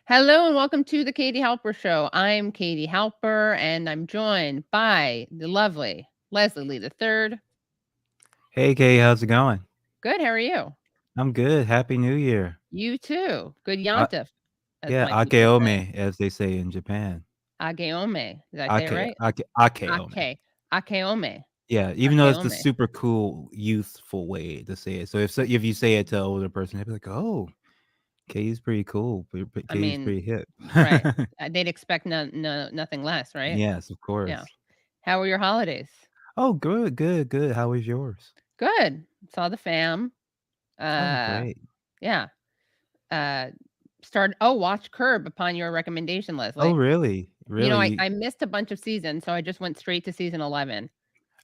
Hello and welcome to the Katie Halper Show. I'm Katie Halper and I'm joined by the lovely Leslie Lee III. Hey, Kay, how's it going? Good, how are you? I'm good. Happy New Year. You too. Good Uh, Yontif, as yeah, my people say. Akeome, as they say in Japan. Ageome. Did I say it right? Akeome. Ake. Akeome. Yeah, even though it's the Akeome. super cool, youthful way to say it. So if you say it to an older person, they'd be like, "Oh, Kay's pretty cool. I Kay's mean, pretty hip." right. They'd expect nothing less, right? Yes, of Yeah. course. How were your holidays? Oh, good, good, good. How was yours? Good. Saw the fam. Oh, Uh, great. yeah. Uh, watch Curb upon your recommendation, Oh, Leslie. really? You know, Really? I missed a bunch of seasons, so I just went straight to season 11.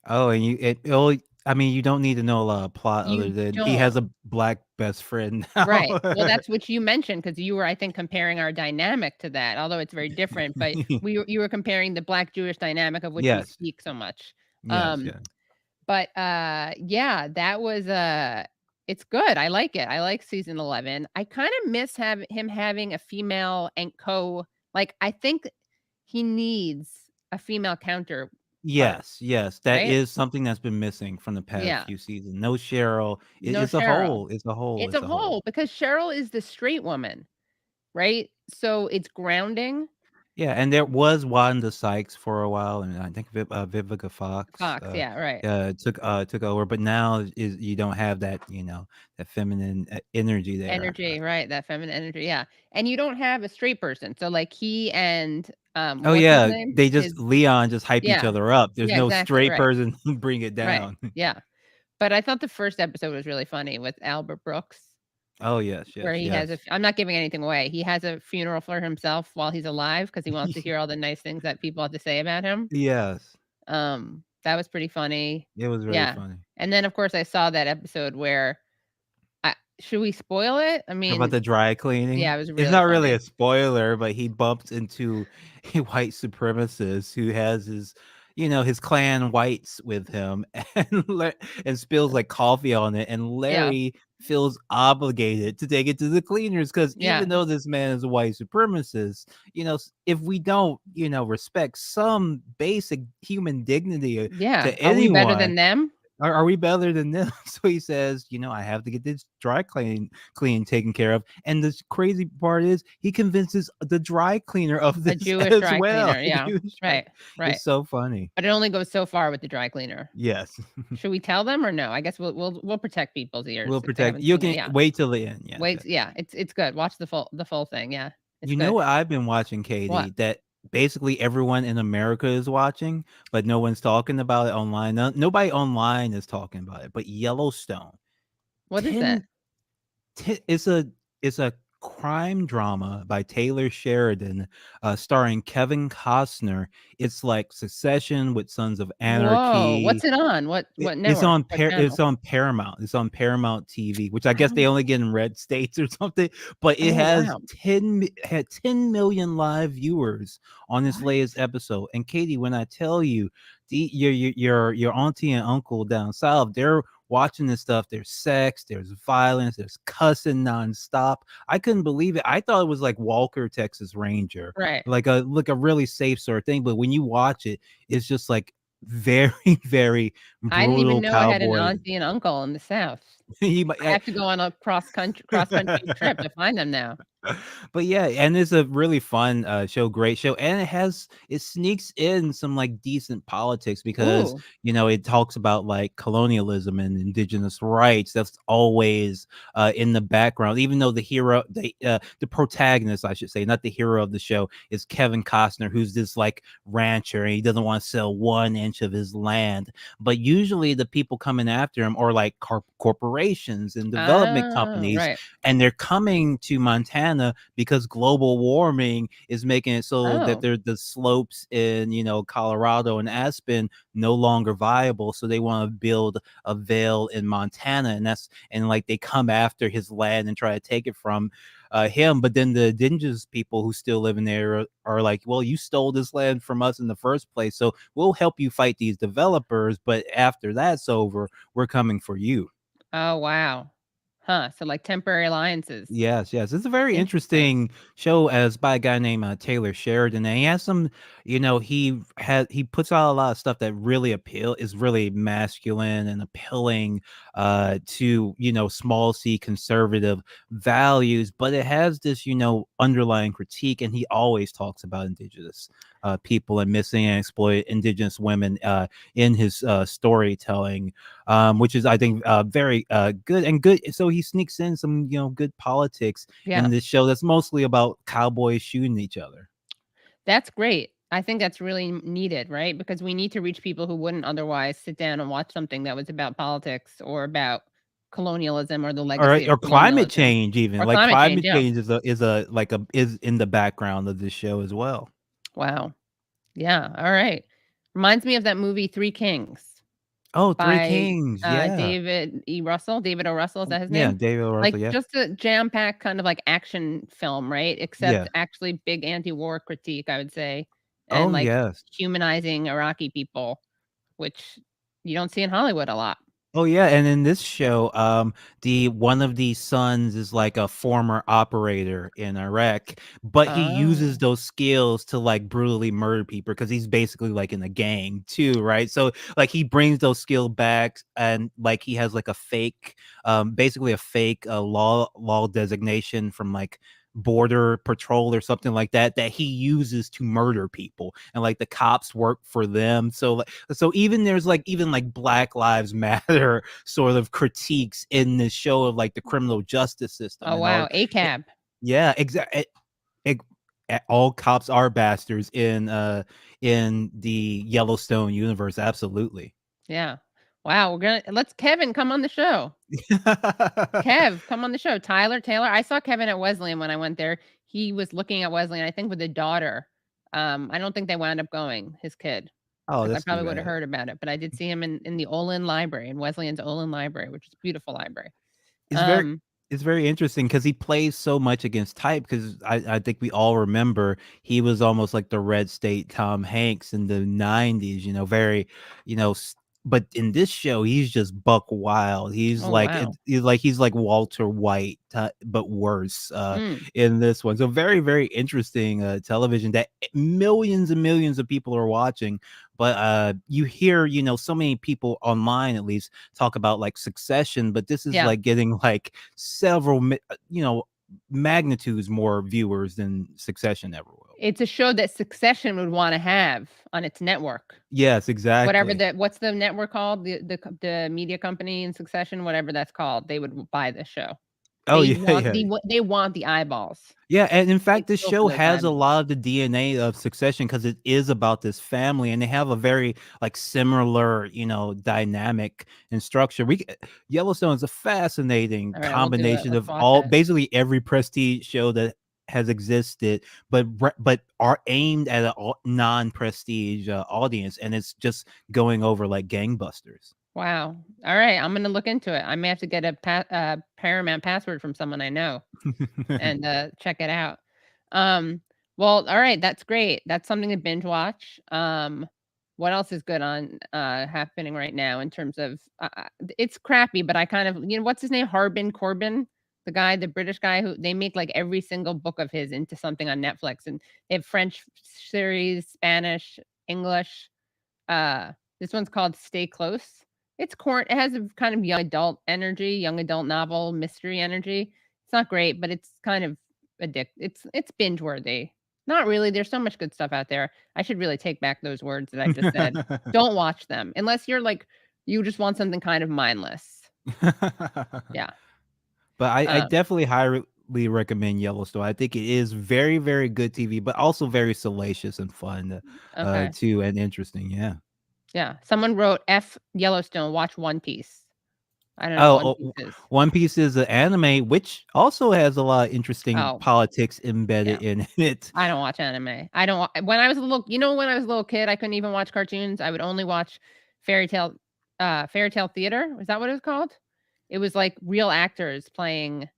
Oh, and I mean, you don't need to know a lot of plot other You than he has don't. a black best friend now. Right. Well, that's what you mentioned because you were, I think, comparing our dynamic to that, although it's very different, but you were comparing the Black Jewish dynamic of which we Yes. speak so much. Yes, Um, yeah. but, yeah, that was, it's good. I like it. I like season 11. I kinda miss him having a female and like, I think he needs a female counterpart, Yes, yes, that right? is something that's been missing from the past Yeah. few seasons. No Cheryl. No It's a Cheryl. whole, it's a whole, It's it's a a whole. whole because Cheryl is the straight woman, right? So it's grounding. Yeah, and there was Wanda Sykes for a while, and I think Vivica Fox, Fox, yeah, right. took over, but now is you don't have that, that feminine energy there. Energy, right, that feminine energy, yeah. And you don't have a straight person. So like he and Oh what's his yeah, name? they just His Leon just hype each yeah. other up. There's Yeah, no exactly, straight right. person to bring it Right. down. Yeah. But I thought the first episode was really funny with Albert Brooks, Oh yes, where yes, he has yes. I'm not giving anything away. He has a funeral for himself while he's alive because he wants to hear all the nice things that people have to say about him. Yes, That was pretty funny. it was very Yeah. funny. And then, of course, I saw that episode where should we spoil it? I About mean, the dry yeah, cleaning? it was It's really not really a funny. spoiler, but he bumps into a white supremacist who has his clan whites with him and spills, like, coffee on it, and Yeah. Larry feels obligated to take it to the cleaners because Yeah. even though this man is a white supremacist, if we don't, respect some basic human dignity, Yeah. to Are we better anyone, than them? are we better than them? So he says, I have to get this dry clean taken care of. And the crazy part is he convinces the dry cleaner of A this Jewish as dry well. cleaner. Yeah. Right. Right. It's so funny. But it only goes so far with the dry cleaner. Yes. Should we tell them or no? I guess we'll protect people's ears We'll if they protect haven't you seen it. can Yeah. wait till the end. Yes, Wait. yes. Yeah. It's good. Watch the full thing. Yeah. It's You know good. what I've been watching, What? Katie, that basically everyone in America is watching, but no one's talking about it online. Nobody online is talking about it, but Yellowstone. What is that? 10 it's a crime drama by Taylor Sheridan, starring Kevin Costner. It's like Succession with Sons of Whoa. Anarchy. What's it on? What It's network? on What It's channel? on Paramount. It's on Paramount TV, which I I guess they don't. only get in red states or something. But it Oh has wow. 10 million live viewers on this What? latest episode. And Katie, when I tell you, your auntie and uncle down south, they're watching this stuff. There's sex, there's violence, there's cussing nonstop. I couldn't believe it. I thought it was like Walker, Texas Ranger, Right. like a really safe sort of thing. But when you watch it, it's just like very, very I didn't even brutal know I had an cowboy. auntie and uncle in the South. He might, I have to go on a cross country trip to find them now. but yeah, and it's a really fun show, great show, and it sneaks in some like decent politics because Ooh. it talks about like colonialism and indigenous rights. That's always in the background, even though the protagonist, I should say, not the hero of the show, is Kevin Costner, who's this like rancher and he doesn't want to sell 1 inch of his land. But usually the people coming after him are like corporations and development Oh, companies, right. and they're coming to Montana because global warming is making it so that Oh. the slopes in Colorado and Aspen no longer viable. So they want to build a veil in Montana, and like they come after his land and try to take it from him. But then the indigenous people who still live in there are like, well, you stole this land from us in the first place, so we'll help you fight these developers. But after that's over, we're coming for you. Oh, wow. Huh, so, like, temporary alliances. Yes, yes. It's a very Interesting. interesting show as by a guy named Taylor Sheridan. And he has some, he puts out a lot of stuff that really is really masculine and appealing to, small c conservative values, but it has this, underlying critique, and he always talks about indigenous people and missing and exploited indigenous women in his storytelling, which is, I think, very good and good. So he sneaks in some, good politics Yeah, in this show that's mostly about cowboys shooting each other. that's great. I think that's really needed, right? Because we need to reach people who wouldn't otherwise sit down and watch something that was about politics or about colonialism or the Or legacy of or climate colonialism change even. or Like climate change, climate yeah. change is in the background of this show as well. Wow. Yeah, alright. Reminds me of that movie Three Kings Oh, Three by, Kings. Yeah. David O. Russell, is that his Yeah, name? David O. Like, Russell, yeah. just a jam-packed kind of, like, action film, right? Yeah. Except actually big anti-war critique, I would say, and, Oh, like, yes. humanizing Iraqi people, which you don't see in Hollywood a lot. Oh yeah, and in this show, the one of the sons is like a former operator in Iraq, but he uses Oh. those skills to like brutally murder people because he's basically like in a gang too, right? So like he brings those skill back, and like he has like a fake, basically a fake law designation from like border patrol or something like that that he uses to murder people, and like the cops work for them. So even there's like even like Black Lives Matter sort of critiques in this show of like the criminal justice system Oh, and all. wow, it- ACAB. yeah, exactly. All cops are bastards in the Yellowstone universe. Absolutely. Yeah. Wow, let's Kevin come on the show. Kev, come on the show. Tyler, Taylor. I saw Kevin at Wesleyan when I went there. He was looking at Wesleyan, I think, with a daughter. I don't think they wound up going, his kid, Oh, because I that's too probably would have bad. heard about it. But I did see him in the Olin Library, in Wesleyan's Olin Library, which is a beautiful library. It's very Um, it's very interesting because he plays so much against type. Because I think we all remember he was almost like the Red State Tom Hanks in the 90s, very, you know, s but in this show, he's just buck wild. oh, wow. He's like Walter White, but worse, Mm, in this one. So very, very interesting, television that millions and millions of people are watching, but, you hear, so many people online at least talk about like Succession, but this is yeah. like getting like several, magnitudes more viewers than Succession ever will. It's a show that Succession would wanna have on its network. Yes, Whatever exactly. what's the network called? The media company in Succession, whatever that's called, they would buy the show. Oh yeah, yeah. They want the eyeballs. Yeah, and in They fact, this kill for show those has a eyeballs. lot of the DNA of Succession because it is about this family, and they have a very like similar, dynamic and structure. Yellowstone is a fascinating Alright, we'll do it. combination Let's of watch all it. basically every prestige show that has existed, but are aimed at a non-prestige audience, and it's just going over like gangbusters. Wow. Alright, I'm gonna look into it. I may have to get a Paramount password from someone I know and, check it out. Um, well, alright, that's great. That's something to binge watch. What else is good on, happening right now in terms of, it's crappy, but I kind of, what's his name? Harbin Corbin? The guy, the British guy who they make, like, every single book of his into something on Netflix, and they have French series, Spanish, English. This one's called Stay Close. It has a kind of young adult energy, young adult novel, mystery energy. It's not great, but it's kind of it's binge worthy. Not really, there's so much good stuff out there. I should really take back those words that I just said. Don't watch them unless you're like you just want something kind of mindless. Yeah. But I Um, definitely highly recommend Yellowstone. I think it is very, very good TV, but also very salacious and fun, okay. too, and interesting. Yeah. Yeah. Someone wrote F Yellowstone, watch One Piece. I don't know what One Oh, Piece is. One Piece is an anime which also has a lot of interesting Oh, politics embedded yeah. in it. I don't watch anime. I don't wa when I was a little when I was a little kid, I couldn't even watch cartoons. I would only watch fairy tale fairy tale theater. Is that what it was called? It was like real actors playing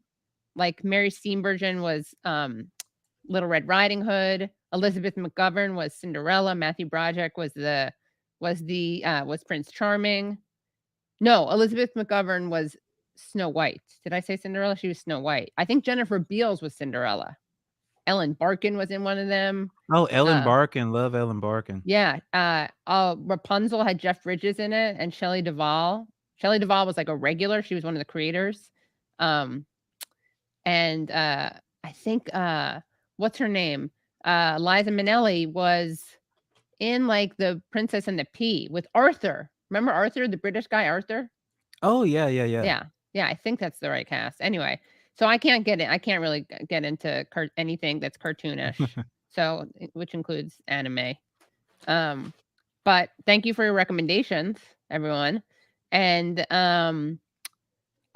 like Mary Steenburgen was Little Red Riding Hood, Elizabeth McGovern was Cinderella, Matthew Broderick was Prince Charming. No, Elizabeth McGovern was Snow White. Did I say Cinderella? She was Snow White. I think Jennifer Beals was Cinderella. Ellen Barkin was in one of them. Oh, Ellen Barkin, love Ellen Barkin. Yeah, Rapunzel had Jeff Bridges in it and Shelley Duvall. Shelley Duvall was like a regular. She was one of the creators. And I think what's her name? Liza Minnelli was in like The Princess and the Pea with Arthur. Remember Arthur, the British guy Arthur? Oh, yeah. Yeah, I think that's the right cast. Anyway, so I can't really get into anything that's cartoonish. So, which includes anime. But thank you for your recommendations, everyone. And what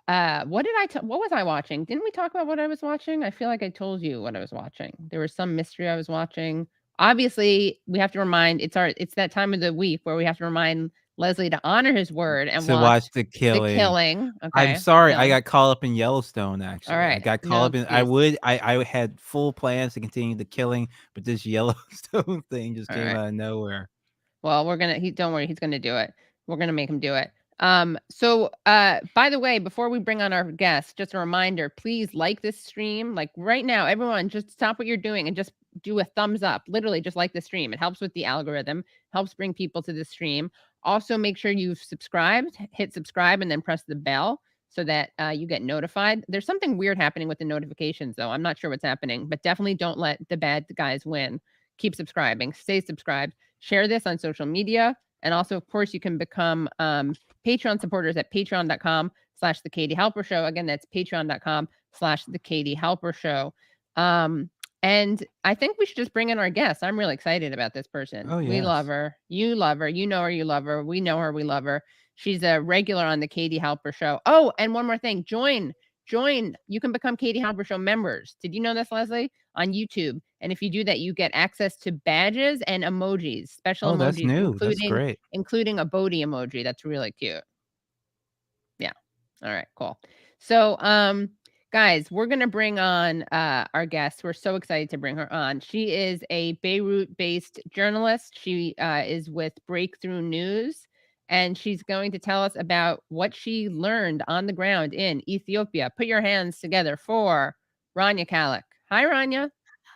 was I watching? Didn't we talk about what I was watching? I feel like I told you what I was watching. There was some mystery I was watching. Obviously, we have to remind it's that time of the week where we have to remind Leslie to honor his word and watch The Killing. Okay. I'm sorry, I got caught up in Yellowstone, actually. All right. I got caught up in I had full plans to continue The Killing, but this Yellowstone thing just came out of nowhere. Well, don't worry, he's gonna do it. We're gonna make him do it. So by the way, before we bring on our guest, just a reminder, please like this stream. Like right now, everyone just stop what you're doing and just do a thumbs up. Literally just like the stream. It helps with the algorithm, helps bring people to the stream. Also make sure you've subscribed, hit subscribe and then press the bell so that you get notified. There's something weird happening with the notifications though. I'm not sure what's happening, but definitely don't let the bad guys win. Keep subscribing, stay subscribed, share this on social media. And also, of course, you can become Patreon supporters at patreon.com/The Katie Halper Show. Again, that's patreon.com/The Katie Halper Show. And I think we should just bring in our guest. I'm really excited about this person. Oh, yes. We love her. You love her. You know her. You love her. We know her. We love her. She's a regular on The Katie Halper Show. Oh, and one more thing. Join. You can become Katie Halper Show members. Did you know this, Leslie? On YouTube. And if you do that, you get access to badges and emojis, special emojis. That's new. That's great. Including a Bodhi emoji. That's really cute. Yeah. All right, cool. So, guys, we're going to bring on our guest. We're so excited to bring her on. She is a Beirut-based journalist. She is with Breakthrough News, and she's going to tell us about what she learned on the ground in Ethiopia. Put your hands together for Rania Khalek. Hi, Rania.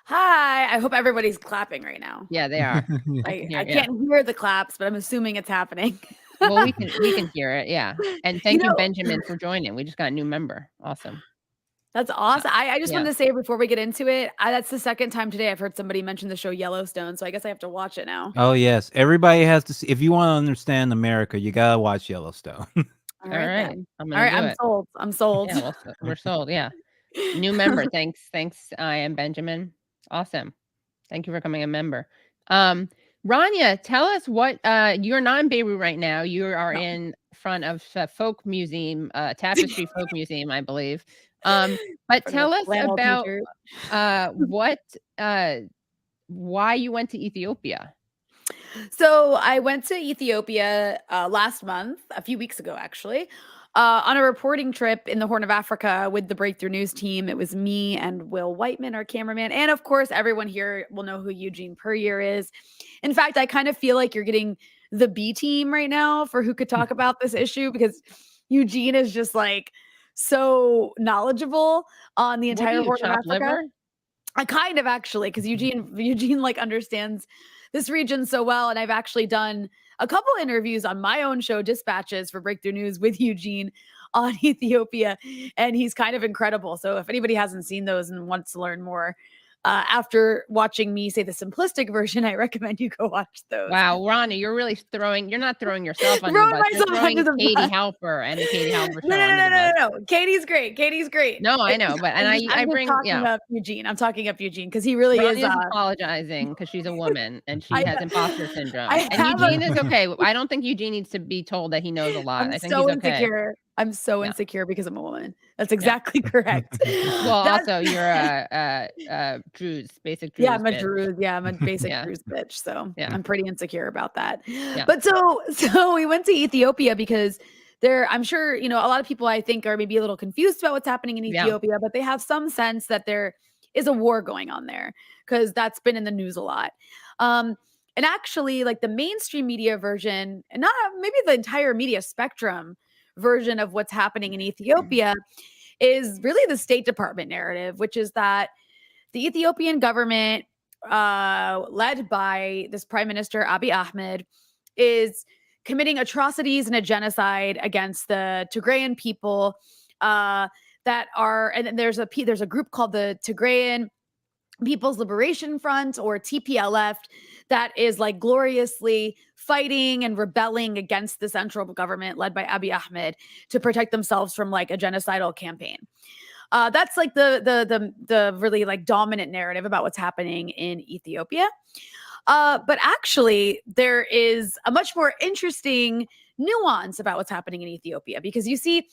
Hi. I hope everybody's clapping right now. Yeah, they are. I can't hear the claps, but I'm assuming it's happening. Well, we can hear it. Yeah. And thank you, Benjamin, for joining. We just got a new member. Awesome. That's awesome. I just wanted to say before we get into it, that's the second time today I've heard somebody mention the show Yellowstone, so I guess I have to watch it now. Oh, yes. Everybody has to see. If you want to understand America, you got to watch Yellowstone. All right. I'm sold. I'm sold. Yeah, we're sold. Yeah. New member. Thanks. I am Benjamin. Awesome. Thank you for becoming a member. Rania, tell us what you're not in Beirut right now. You are in front of Folk Museum, Tapestry Folk Museum, I believe. But tell us about why you went to Ethiopia. So I went to Ethiopia last month, a few weeks ago, actually, on a reporting trip in the Horn of Africa with the Breakthrough News team. It was me and Will Whiteman, our cameraman. And of course, everyone here will know who Eugene Puryear is. In fact, I kind of feel like you're getting the B team right now for who could talk about this issue, because Eugene is just like so knowledgeable on the entire Horn of Africa. Liver? I kind of actually, because Eugene like understands this region so well. And I've actually done a couple interviews on my own show, Dispatches, for Breakthrough News with Eugene on Ethiopia. And he's kind of incredible. So if anybody hasn't seen those and wants to learn more, after watching me say the simplistic version, I recommend you go watch those. Wow, Rania, you're not throwing yourself under the bus. You're throwing Katie Halper and the Katie Halper show. No. Katie's great. No, I know, but I'm talking up Eugene. I'm talking up Eugene because he really is apologizing because she's a woman and she has imposter syndrome. And Eugene is okay. I don't think Eugene needs to be told that he knows a lot. I think he's okay. I'm so insecure because I'm a woman. That's exactly correct. Well, also you're a Druze, basic Druze. Yeah, I'm a Druze. Yeah, I'm a basic Druze bitch. So I'm pretty insecure about that. Yeah. But so we went to Ethiopia because I'm sure, a lot of people I think are maybe a little confused about what's happening in Ethiopia, but they have some sense that there is a war going on there because that's been in the news a lot. And actually, like the mainstream media version, and not maybe the entire media spectrum, version of what's happening in Ethiopia is really the State Department narrative, which is that the Ethiopian government, led by this Prime Minister Abiy Ahmed, is committing atrocities and a genocide against the Tigrayan people. And there's a group called the Tigrayan People's Liberation Front, or TPLF, that is like gloriously fighting and rebelling against the central government led by Abiy Ahmed to protect themselves from like a genocidal campaign. That's like the really like dominant narrative about what's happening in Ethiopia. But actually, there is a much more interesting nuance about what's happening in Ethiopia, because you see,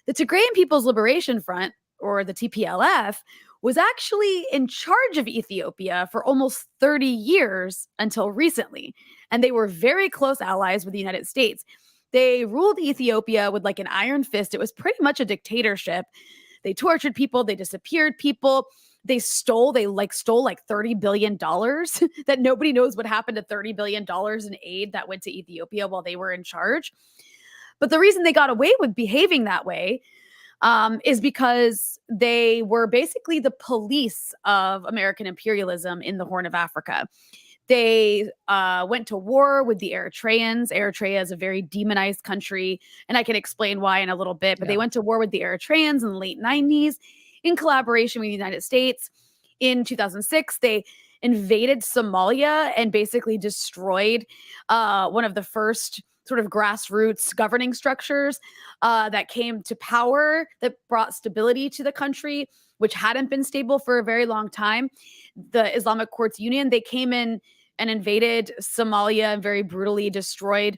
the Tigrayan People's Liberation Front, or the TPLF, was actually in charge of Ethiopia for almost 30 years until recently. And they were very close allies with the United States. They ruled Ethiopia with like an iron fist. It was pretty much a dictatorship. They tortured people. They disappeared people. They stole like $30 billion that nobody knows what happened to $30 billion in aid that went to Ethiopia while they were in charge. But the reason they got away with behaving that way is because they were basically the police of American imperialism in the Horn of Africa. They went to war with the Eritreans. Eritrea is a very demonized country, and I can explain why in a little bit, but they went to war with the Eritreans in the late 90s in collaboration with the United States. In 2006, they invaded Somalia and basically destroyed one of the first sort of grassroots governing structures that came to power, that brought stability to the country, which hadn't been stable for a very long time. The Islamic Courts Union, they came in and invaded Somalia and very brutally destroyed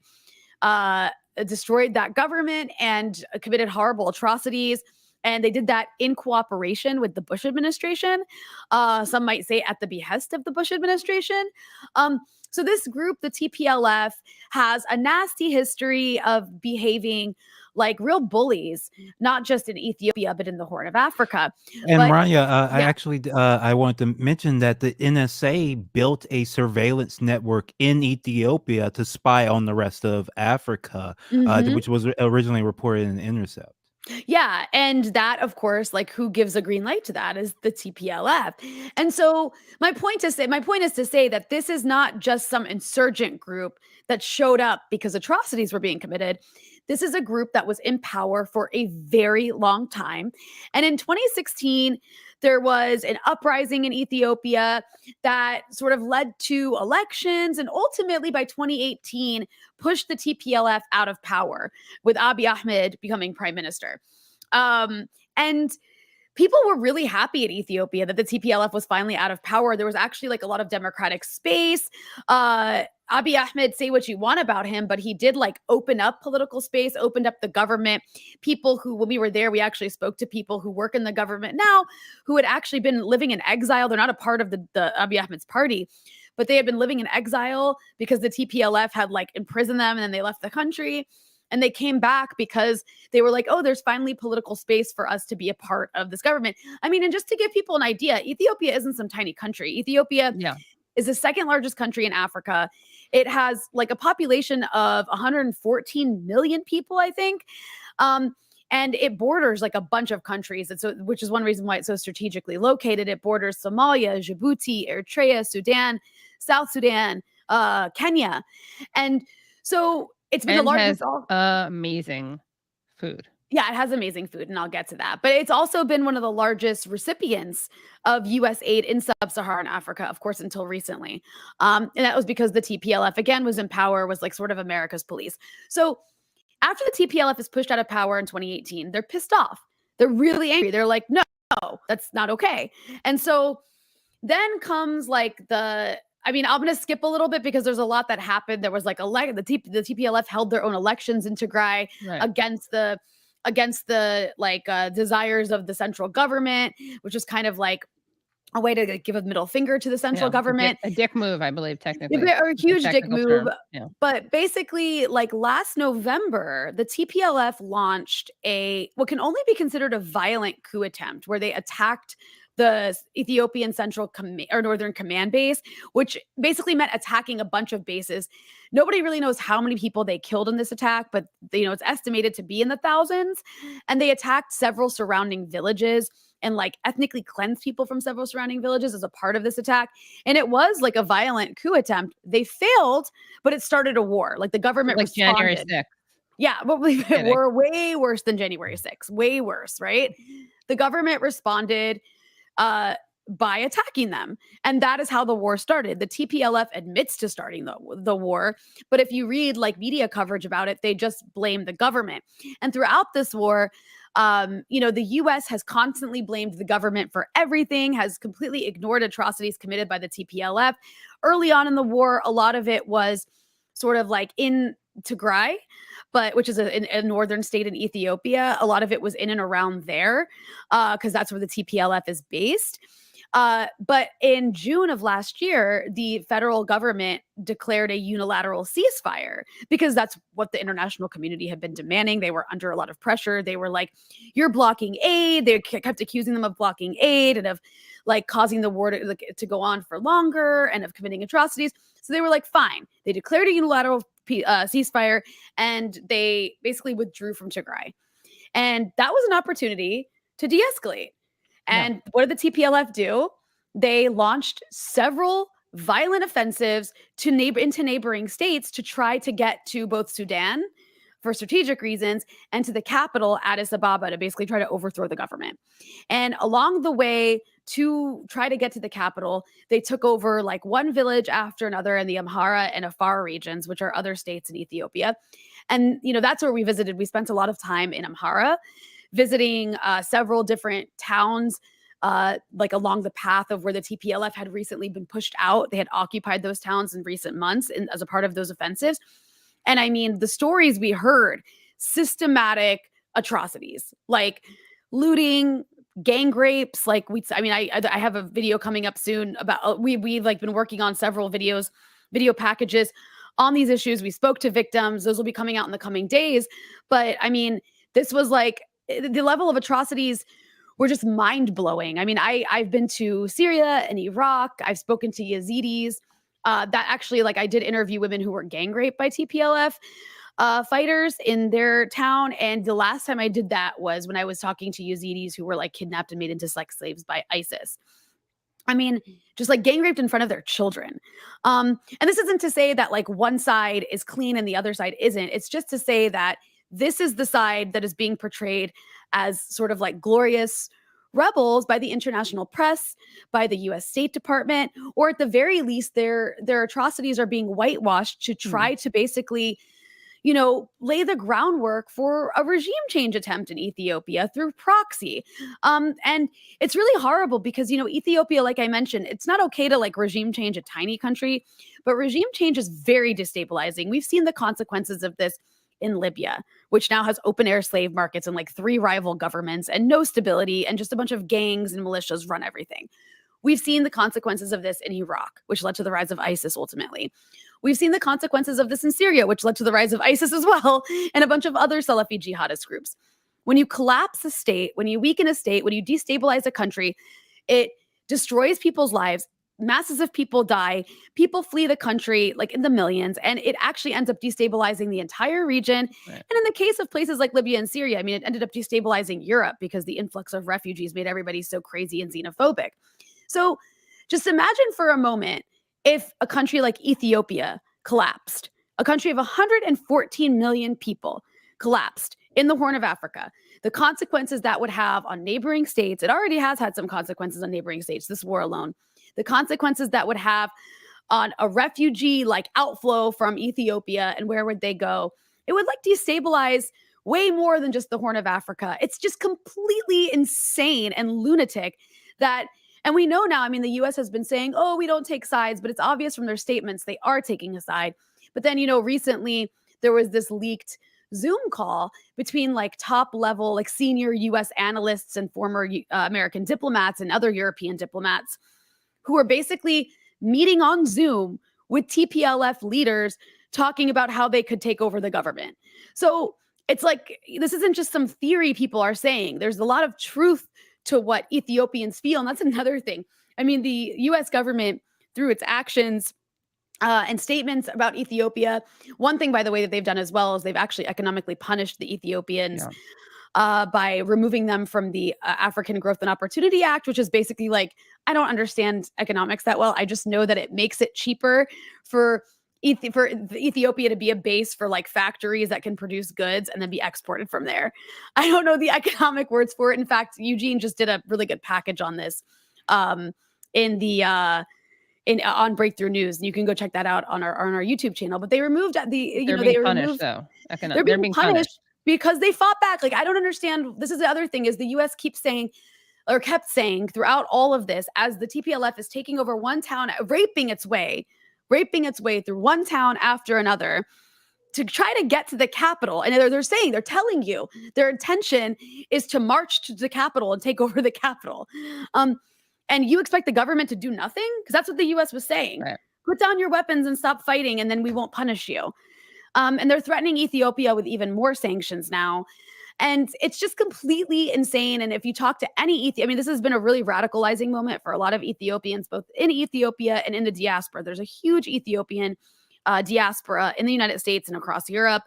that government and committed horrible atrocities. And they did that in cooperation with the Bush administration. Some might say at the behest of the Bush administration. So this group, the TPLF, has a nasty history of behaving like real bullies, not just in Ethiopia, but in the Horn of Africa. And Rania, I wanted to mention that the NSA built a surveillance network in Ethiopia to spy on the rest of Africa, which was originally reported in The Intercept. Yeah. And that, of course, like who gives a green light to that is the TPLF. And so my point is to say that this is not just some insurgent group that showed up because atrocities were being committed. This is a group that was in power for a very long time. And in 2016, there was an uprising in Ethiopia that sort of led to elections, and ultimately by 2018 pushed the TPLF out of power, with Abiy Ahmed becoming prime minister. And people were really happy in Ethiopia that the TPLF was finally out of power. There was actually like a lot of democratic space. Abiy Ahmed, say what you want about him, but he did like open up political space, opened up the government. People who, when we were there, we actually spoke to people who work in the government now, who had actually been living in exile. They're not a part of the Abiy Ahmed's party, but they had been living in exile because the TPLF had like imprisoned them, and then they left the country. And they came back because they were like, oh, there's finally political space for us to be a part of this government. I mean, and just to give people an idea, Ethiopia isn't some tiny country. Ethiopia is the second largest country in Africa. It has like a population of 114 million people, I think. And it borders like a bunch of countries, which is one reason why it's so strategically located. It borders Somalia, Djibouti, Eritrea, Sudan, South Sudan, Kenya. And so it's been the largest. Amazing food. Yeah, it has amazing food, and I'll get to that. But it's also been one of the largest recipients of U.S. aid in sub-Saharan Africa, of course, until recently. And that was because the TPLF, again, was in power, was like sort of America's police. So after the TPLF is pushed out of power in 2018, they're pissed off. They're really angry. They're like, no, that's not okay. And so then comes like I'm going to skip a little bit because there's a lot that happened. There was like the TPLF held their own elections in Tigray against the desires of the central government, which is kind of like a way to give a middle finger to the central government. A dick move, I believe, technically. Or a huge dick move. But basically, like last November, the TPLF launched what can only be considered a violent coup attempt, where they attacked the Ethiopian Central or Northern Command Base, which basically meant attacking a bunch of bases. Nobody really knows how many people they killed in this attack, but it's estimated to be in the thousands. And they attacked several surrounding villages and like ethnically cleansed people from several surrounding villages as a part of this attack. And it was like a violent coup attempt. They failed, but it started a war. Like the government like responded. January 6th. Yeah, but were way worse than January 6th. Way worse, right? The government responded by attacking them. And that is how the war started. The TPLF admits to starting the war. But if you read like media coverage about it, they just blame the government. And throughout this war, the U.S. has constantly blamed the government for everything, has completely ignored atrocities committed by the TPLF. Early on in the war, a lot of it was sort of like in Tigray, which is a northern state in Ethiopia. A lot of it was in and around there because that's where the TPLF is based. But in June of last year, the federal government declared a unilateral ceasefire because that's what the international community had been demanding. They were under a lot of pressure. They were like, you're blocking aid. They kept accusing them of blocking aid and of like causing the war to go on for longer and of committing atrocities. So they were like, fine. They declared a unilateral ceasefire and they basically withdrew from Tigray. And that was an opportunity to de-escalate. And what did the TPLF do? They launched several violent offensives into neighboring states to try to get to both Sudan for strategic reasons and to the capital, Addis Ababa, to basically try to overthrow the government. And along the way to try to get to the capital, they took over like one village after another in the Amhara and Afar regions, which are other states in Ethiopia. And, that's where we visited. We spent a lot of time in Amhara, visiting several different towns, like along the path of where the TPLF had recently been pushed out. They had occupied those towns in recent months as a part of those offensives. And I mean, the stories we heard, systematic atrocities, like looting, gang rapes. Like I have a video coming up soon about, we've like been working on several video packages on these issues. We spoke to victims. Those will be coming out in the coming days. But I mean, this was like, the level of atrocities were just mind-blowing. I mean, I've been to Syria and Iraq. I've spoken to Yazidis. That actually, like, I did interview women who were gang raped by TPLF fighters in their town. And the last time I did that was when I was talking to Yazidis who were like kidnapped and made into sex slaves by ISIS. I mean, just like gang raped in front of their children. And this isn't to say that like one side is clean and the other side isn't. It's just to say that this is the side that is being portrayed as sort of like glorious rebels by the international press, by the US State Department, or at the very least, their atrocities are being whitewashed to try to basically, lay the groundwork for a regime change attempt in Ethiopia through proxy. And it's really horrible because, Ethiopia, like I mentioned, it's not okay to like regime change a tiny country, but regime change is very destabilizing. We've seen the consequences of this in Libya, which now has open air slave markets and like 3 rival governments and no stability and just a bunch of gangs and militias run everything. We've seen the consequences of this in Iraq, which led to the rise of ISIS ultimately. We've seen the consequences of this in Syria, which led to the rise of ISIS as well, and a bunch of other Salafi jihadist groups. When you collapse a state, when you weaken a state, when you destabilize a country, it destroys people's lives. Masses of people die. People flee the country like in the millions, and it actually ends up destabilizing the entire region. Right. And in the case of places like Libya and Syria, I mean, it ended up destabilizing Europe because the influx of refugees made everybody so crazy and xenophobic. So just imagine for a moment if a country like Ethiopia collapsed, a country of 114 million people collapsed in the Horn of Africa, the consequences that would have on neighboring states. It already has had some consequences on neighboring states, this war alone. The consequences that would have on a refugee like outflow from Ethiopia and where would they go? It would like destabilize way more than just the Horn of Africa. It's just completely insane and lunatic that, and we know now, I mean, the US has been saying, oh, we don't take sides, but it's obvious from their statements they are taking a side. But then, recently there was this leaked Zoom call between like top level, like senior US analysts and former American diplomats and other European diplomats who are basically meeting on Zoom with TPLF leaders talking about how they could take over the government. So it's like, this isn't just some theory people are saying. There's a lot of truth to what Ethiopians feel. And that's another thing. I mean, the US government, through its actions and statements about Ethiopia, one thing, by the way, that they've done as well is they've actually economically punished the Ethiopians by removing them from the African Growth and Opportunity Act, which is basically like, I don't understand economics that well. I just know that it makes it cheaper for Ethiopia to be a base for like factories that can produce goods and then be exported from there. I don't know the economic words for it. In fact, Eugene just did a really good package on this in the on Breakthrough News. And you can go check that out on our YouTube channel. But they removed They're punished though. They're being punished because they fought back. Like, I don't understand. This is the other thing, is the US keeps saying, or kept saying throughout all of this, as the TPLF is taking over one town, raping its way through one town after another to try to get to the capital. And they're telling you their intention is to march to the capital and take over the capital. And you expect the government to do nothing? Because that's what the US was saying. Right. Put down your weapons and stop fighting, and then we won't punish you. And they're threatening Ethiopia with even more sanctions now. And it's just completely insane. And if you talk to any this has been a really radicalizing moment for a lot of Ethiopians, both in Ethiopia and in the diaspora. There's a huge Ethiopian diaspora in the United States and across Europe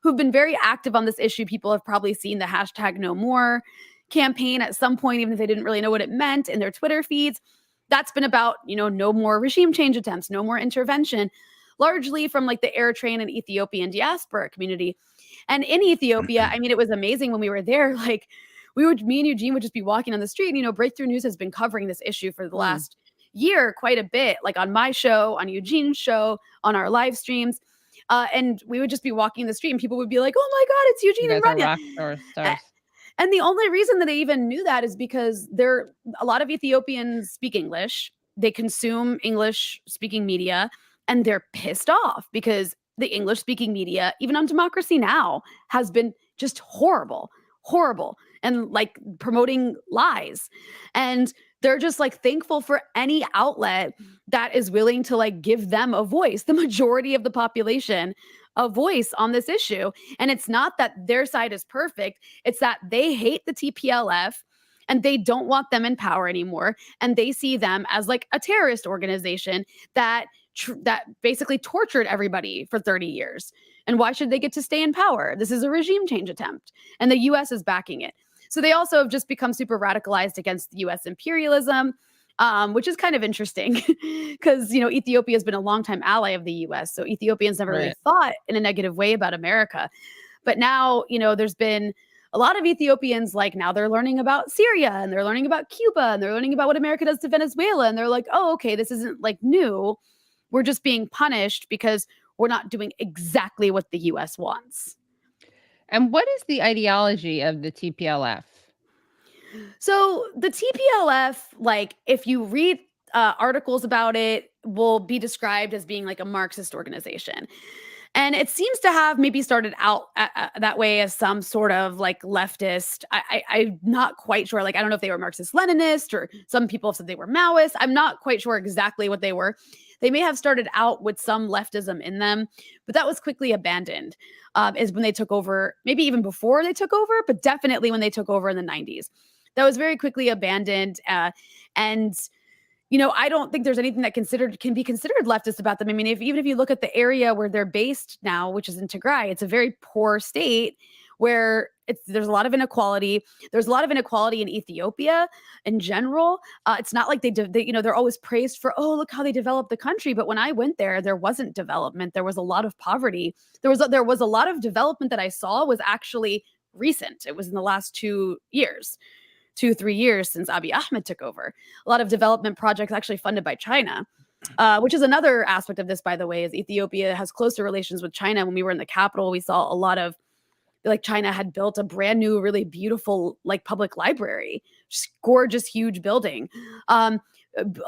who've been very active on this issue. People have probably seen the #NoMore campaign at some point, even if they didn't really know what it meant, in their Twitter feeds. That's been about, no more regime change attempts, no more intervention, largely from like the Eritrean and Ethiopian diaspora community. And in Ethiopia, it was amazing when we were there. Like, me and Eugene would just be walking on the street. Breakthrough News has been covering this issue for the last year quite a bit, like on my show, on Eugene's show, on our live streams. And we would just be walking the street and people would be like, oh my God, it's Eugene and Rania. Rock stars. And the only reason that they even knew that is because a lot of Ethiopians speak English. They consume English speaking media, and they're pissed off because the English speaking media, even on Democracy Now!, has been just horrible, and like promoting lies. And they're just like thankful for any outlet that is willing to like give them a voice, the majority of the population, a voice on this issue. And it's not that their side is perfect. It's that they hate the TPLF and they don't want them in power anymore. And they see them as like a terrorist organization that basically tortured everybody for 30 years. And why should they get to stay in power? This is a regime change attempt, and the US is backing it. So they also have just become super radicalized against US imperialism, which is kind of interesting because, Ethiopia has been a longtime ally of the US. So Ethiopians never really thought in a negative way about America. But now, there's been a lot of Ethiopians, like, now they're learning about Syria and they're learning about Cuba and they're learning about what America does to Venezuela. And they're like, oh, okay, this isn't like new. We're just being punished because we're not doing exactly what the US wants. And what is the ideology of the TPLF? So the TPLF, like, if you read articles about it, will be described as being like a Marxist organization. And it seems to have maybe started out that way as some sort of like leftist. I'm not quite sure. Like, I don't know if they were Marxist-Leninist, or some people have said they were Maoist. I'm not quite sure exactly what they were. They may have started out with some leftism in them, but that was quickly abandoned is when they took over, maybe even before they took over, but definitely when they took over in the 90s. That was very quickly abandoned. And I don't think there's anything that can be considered leftist about them. Even if you look at the area where they're based now, which is in Tigray, it's a very poor state where there's a lot of inequality. There's a lot of inequality in Ethiopia in general. It's not like they're always praised for, oh, look how they developed the country. But when I went there wasn't development. There was a lot of poverty. There was a lot of development that I saw was actually recent. It was in the last 3 years since Abiy Ahmed took over. A lot of development projects actually funded by China, which is another aspect of this, by the way, is Ethiopia has closer relations with China. When we were in the capital, we saw a lot of, like, China had built a brand new, really beautiful, like, public library, just gorgeous, huge building, a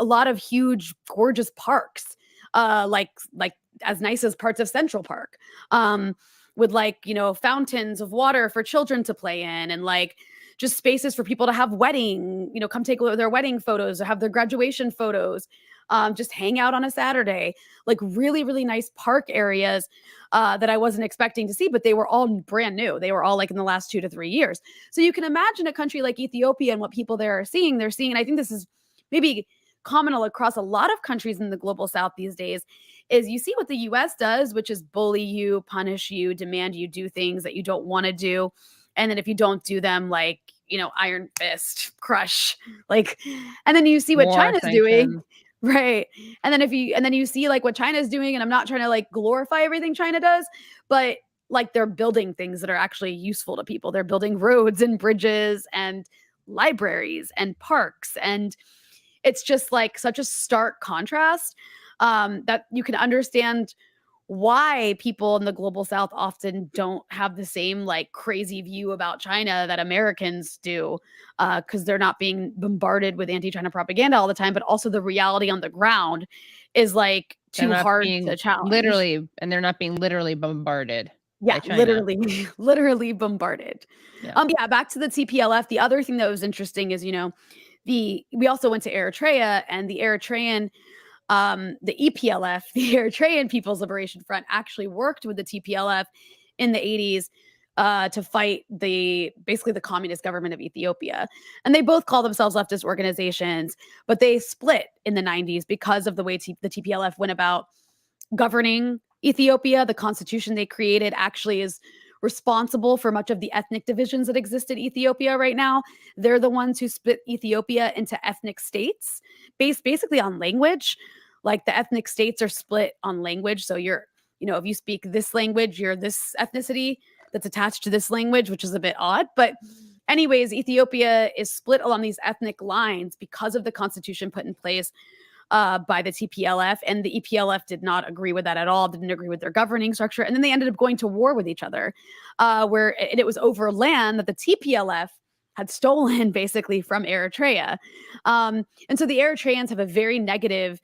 lot of huge, gorgeous parks, like as nice as parts of Central Park, with fountains of water for children to play in, and like just spaces for people to have come take their wedding photos or have their graduation photos. just hang out on a Saturday, like really, really nice park areas that I wasn't expecting to see, but they were all brand new. They were all like in the last 2 to 3 years. So you can imagine a country like Ethiopia and what people there are seeing. They're seeing, and I think this is maybe common across a lot of countries in the global south these days, is you see what the US does, which is bully you, punish you, demand you do things that you don't want to do. And then if you don't do them, like, iron fist, crush, like, and then you see what War China's doing. sanctions. Right. And then you see like what China's doing, and I'm not trying to like glorify everything China does, but like they're building things that are actually useful to people. They're building roads and bridges and libraries and parks, and it's just like such a stark contrast that you can understand why people in the global south often don't have the same like crazy view about China that Americans do, because they're not being bombarded with anti-China propaganda all the time, but also the reality on the ground is like They're too not hard being to challenge. literally, and they're not being literally bombarded by Yeah, China. literally bombarded. Yeah. Yeah, back to the TPLF. The other thing that was interesting is, we also went to Eritrea, and the Eritrean the EPLF, the Eritrean People's Liberation Front, actually worked with the TPLF in the 80s to fight basically the communist government of Ethiopia. And they both call themselves leftist organizations, but they split in the 90s because of the way the TPLF went about governing Ethiopia. The constitution they created actually is responsible for much of the ethnic divisions that exist in Ethiopia right now. They're the ones who split Ethiopia into ethnic states based basically on language. Like the ethnic states are split on language. So if you speak this language, you're this ethnicity that's attached to this language, which is a bit odd. But anyways, Ethiopia is split along these ethnic lines because of the constitution put in place by the TPLF, and the EPLF did not agree with that at all, didn't agree with their governing structure. And then they ended up going to war with each other, where it was over land that the TPLF had stolen basically from Eritrea. And so the Eritreans have a very negative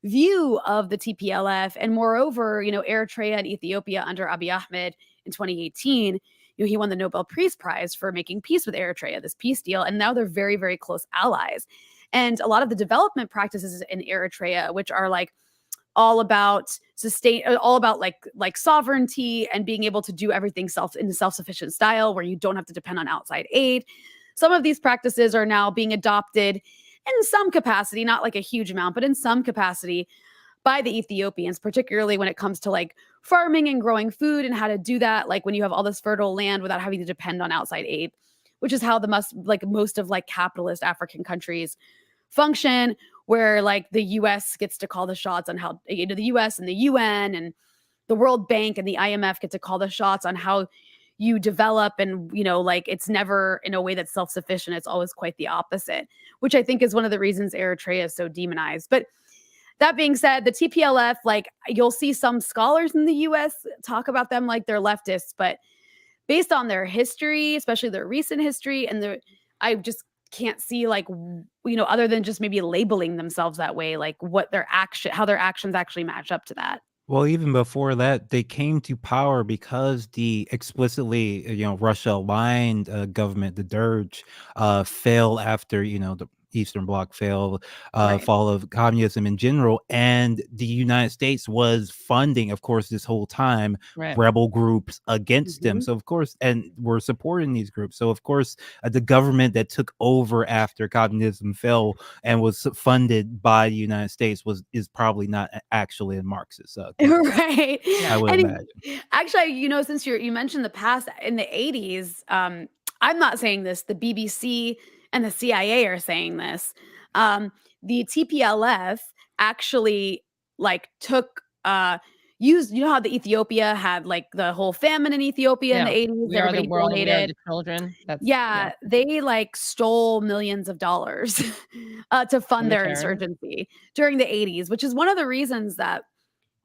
view of the TPLF. And moreover, Eritrea and Ethiopia under Abiy Ahmed in 2018, he won the Nobel Peace Prize for making peace with Eritrea, this peace deal. And now they're very, very close allies. And a lot of the development practices in Eritrea, which are like all about like sovereignty and being able to do everything in a self-sufficient style where you don't have to depend on outside aid. Some of these practices are now being adopted in some capacity, not like a huge amount, but in some capacity by the Ethiopians, particularly when it comes to like farming and growing food and how to do that. Like when you have all this fertile land without having to depend on outside aid, which is how most of like capitalist African countries function, where like the US gets to call the shots on how, the US and the UN and the World Bank and the IMF get to call the shots on how you develop. And, like it's never in a way that's self-sufficient. It's always quite the opposite, which I think is one of the reasons Eritrea is so demonized. But that being said, the TPLF, like you'll see some scholars in the US talk about them like they're leftists, but based on their history, especially their recent history, and I just can't see like, other than just maybe labeling themselves that way, like how their actions actually match up to that. Well, even before that, they came to power because the explicitly, Russia-aligned government, the Derg, fell after, the Eastern Bloc fell, Right. fall of communism in general, and the United States was funding, of course, this whole time, Right. rebel groups against them. Mhm. So, of course, and we're supporting these groups. So, of course, the government that took over after communism fell and was funded by the United States is probably not actually a Marxist group. Right. Yeah. I would And imagine. actually, since you mentioned the past in the 80s, I'm not saying this, the BBC and the CIA are saying this. The TPLF actually like took used, how the Ethiopia had like the whole famine in Ethiopia in the Yeah. 80s, We are the everybody world, we are donated. the children. That's Yeah, they like stole millions of dollars to from fund the their terrorists. insurgency during the 80s, which is one of the reasons that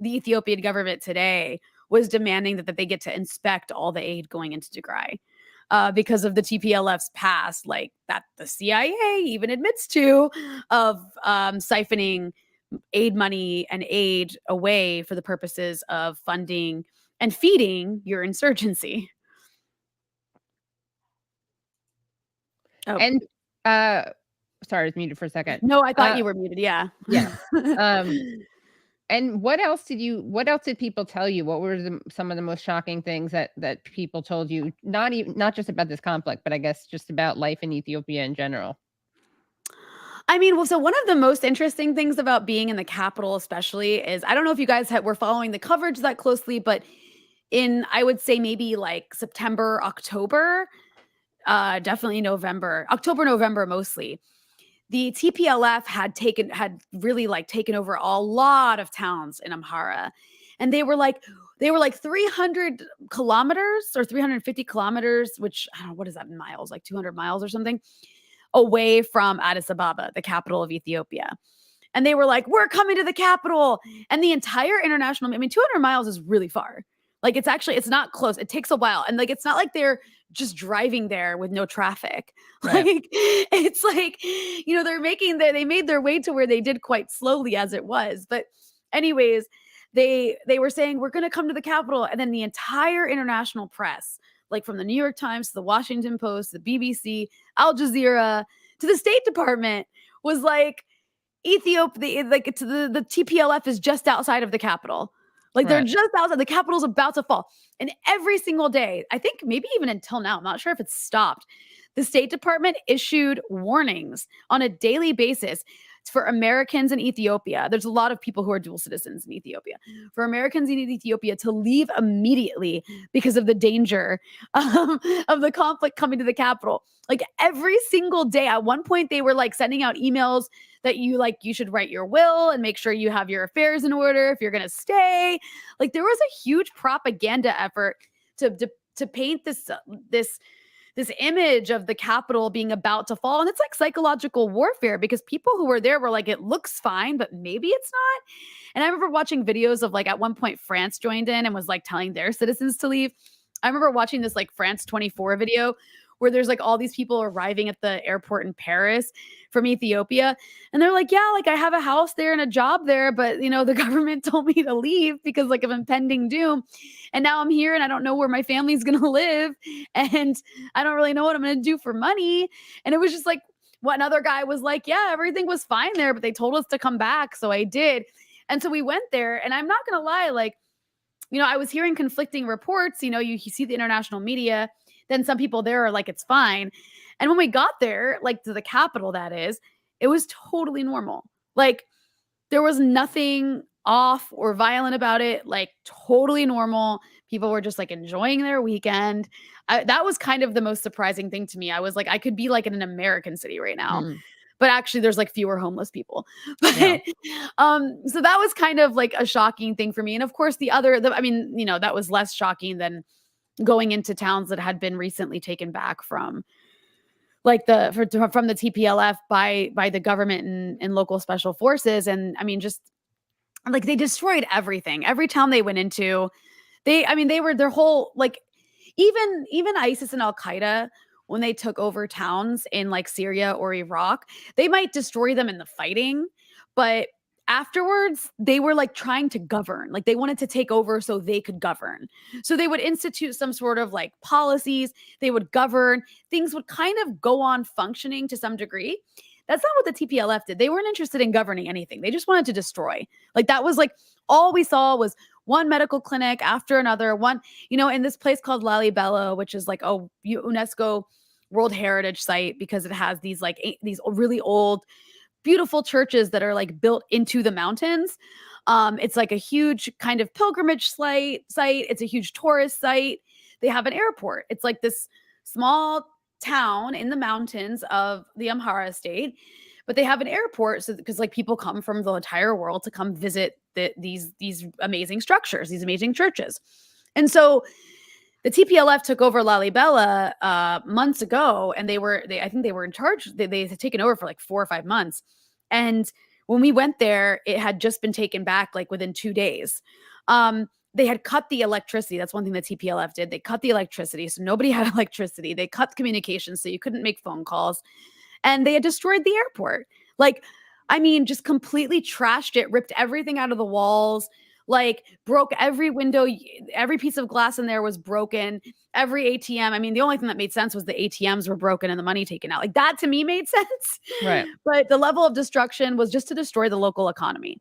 the Ethiopian government today was demanding that they get to inspect all the aid going into Tigray, because of the TPLF's past, like that the CIA even admits to, of siphoning aid money and aid away for the purposes of funding and feeding your insurgency. Oh, And uh Sorry, I was muted for a second. No, I thought you were muted. Yeah. Yeah. And what else did people tell you? What were some of the most shocking things that people told you? Not just about this conflict, but I guess just about life in Ethiopia in general. I mean, well, so one of the most interesting things about being in the capital, especially, is I don't know if you guys were following the coverage that closely, but I would say maybe like September, October, definitely November, October, November mostly. The TPLF had really like taken over a lot of towns in Amhara, and they were like 300 kilometers or 350 kilometers, which I don't know, what is that in miles, like 200 miles or something, away from Addis Ababa, the capital of Ethiopia. And they were like, we're coming to the capital. And the entire international, I mean, 200 miles is really far. Like it's not close. It takes a while. And like, it's not like they're just driving there with no traffic. Right. Like, it's like, they made their way to where they did quite slowly as it was. But anyways, they were saying, we're going to come to the capital. And then the entire international press, like from the New York Times to the Washington Post, the BBC, Al Jazeera, to the State Department, was like, Ethiopia, the TPLF is just outside of the capital. Like they're just outside. The capital's about to fall. And every single day, I think maybe even until now, I'm not sure if it's stopped, the State Department issued warnings on a daily basis for Americans in Ethiopia. There's a lot of people who are dual citizens in Ethiopia. For Americans in Ethiopia to leave immediately because of the danger of the conflict coming to the capital. Like every single day, at one point, they were like sending out emails that you should write your will and make sure you have your affairs in order if you're going to stay. Like there was a huge propaganda effort to paint this image of the capital being about to fall. And it's like psychological warfare because people who were there were like, it looks fine, but maybe it's not. And I remember watching videos of like at one point France joined in and was like telling their citizens to leave. I remember watching this like France 24 video where there's like all these people arriving at the airport in Paris from Ethiopia. And they're like, yeah, like I have a house there and a job there, but the government told me to leave because like of impending doom. And now I'm here and I don't know where my family's going to live. And I don't really know what I'm going to do for money. And it was just like, what another guy was like, yeah, everything was fine there, but they told us to come back. So I did. And so we went there, and I'm not going to lie, like, I was hearing conflicting reports. You see the international media, then some people there are like, it's fine. And when we got there, like to the capital, that is, it was totally normal. Like there was nothing off or violent about it, like totally normal. People were just like enjoying their weekend. That was kind of the most surprising thing to me. I was like, I could be like in an American city right now. But actually there's like fewer homeless people. But so that was kind of like a shocking thing for me. And of course that was less shocking than going into towns that had been recently taken back from like from the TPLF by the government and local special forces. And I mean, just like they destroyed everything. Every town they went into, they were their whole, like even ISIS and Al Qaeda, when they took over towns in like Syria or Iraq, they might destroy them in the fighting, but afterwards they were like trying to govern. Like they wanted to take over so they could govern. So they would institute some sort of like policies, they would govern, things would kind of go on functioning to some degree. That's not what the TPLF did. They weren't interested in governing anything. They just wanted to destroy. Like that was like all we saw was one medical clinic after another, in this place called Lalibela, which is like a UNESCO World Heritage Site because it has these really old, beautiful churches that are like built into the mountains. It's like a huge kind of pilgrimage site. It's a huge tourist site. They have an airport. It's like this small town in the mountains of the Amhara state, but they have an airport because like people come from the entire world to come visit these amazing structures, these amazing churches. And so the TPLF took over Lalibela months ago, and I think they were in charge. They had taken over for like 4 or 5 months. And when we went there, it had just been taken back like within 2 days. They had cut the electricity. That's one thing the TPLF did. They cut the electricity. So nobody had electricity. They cut communications so you couldn't make phone calls. And they had destroyed the airport. Like, I mean, just completely trashed it, ripped everything out of the walls. like broke every window, every piece of glass in there was broken, every ATM. I mean, the only thing that made sense was the ATMs were broken and the money taken out. Like that to me made sense. Right. But the level of destruction was just to destroy the local economy,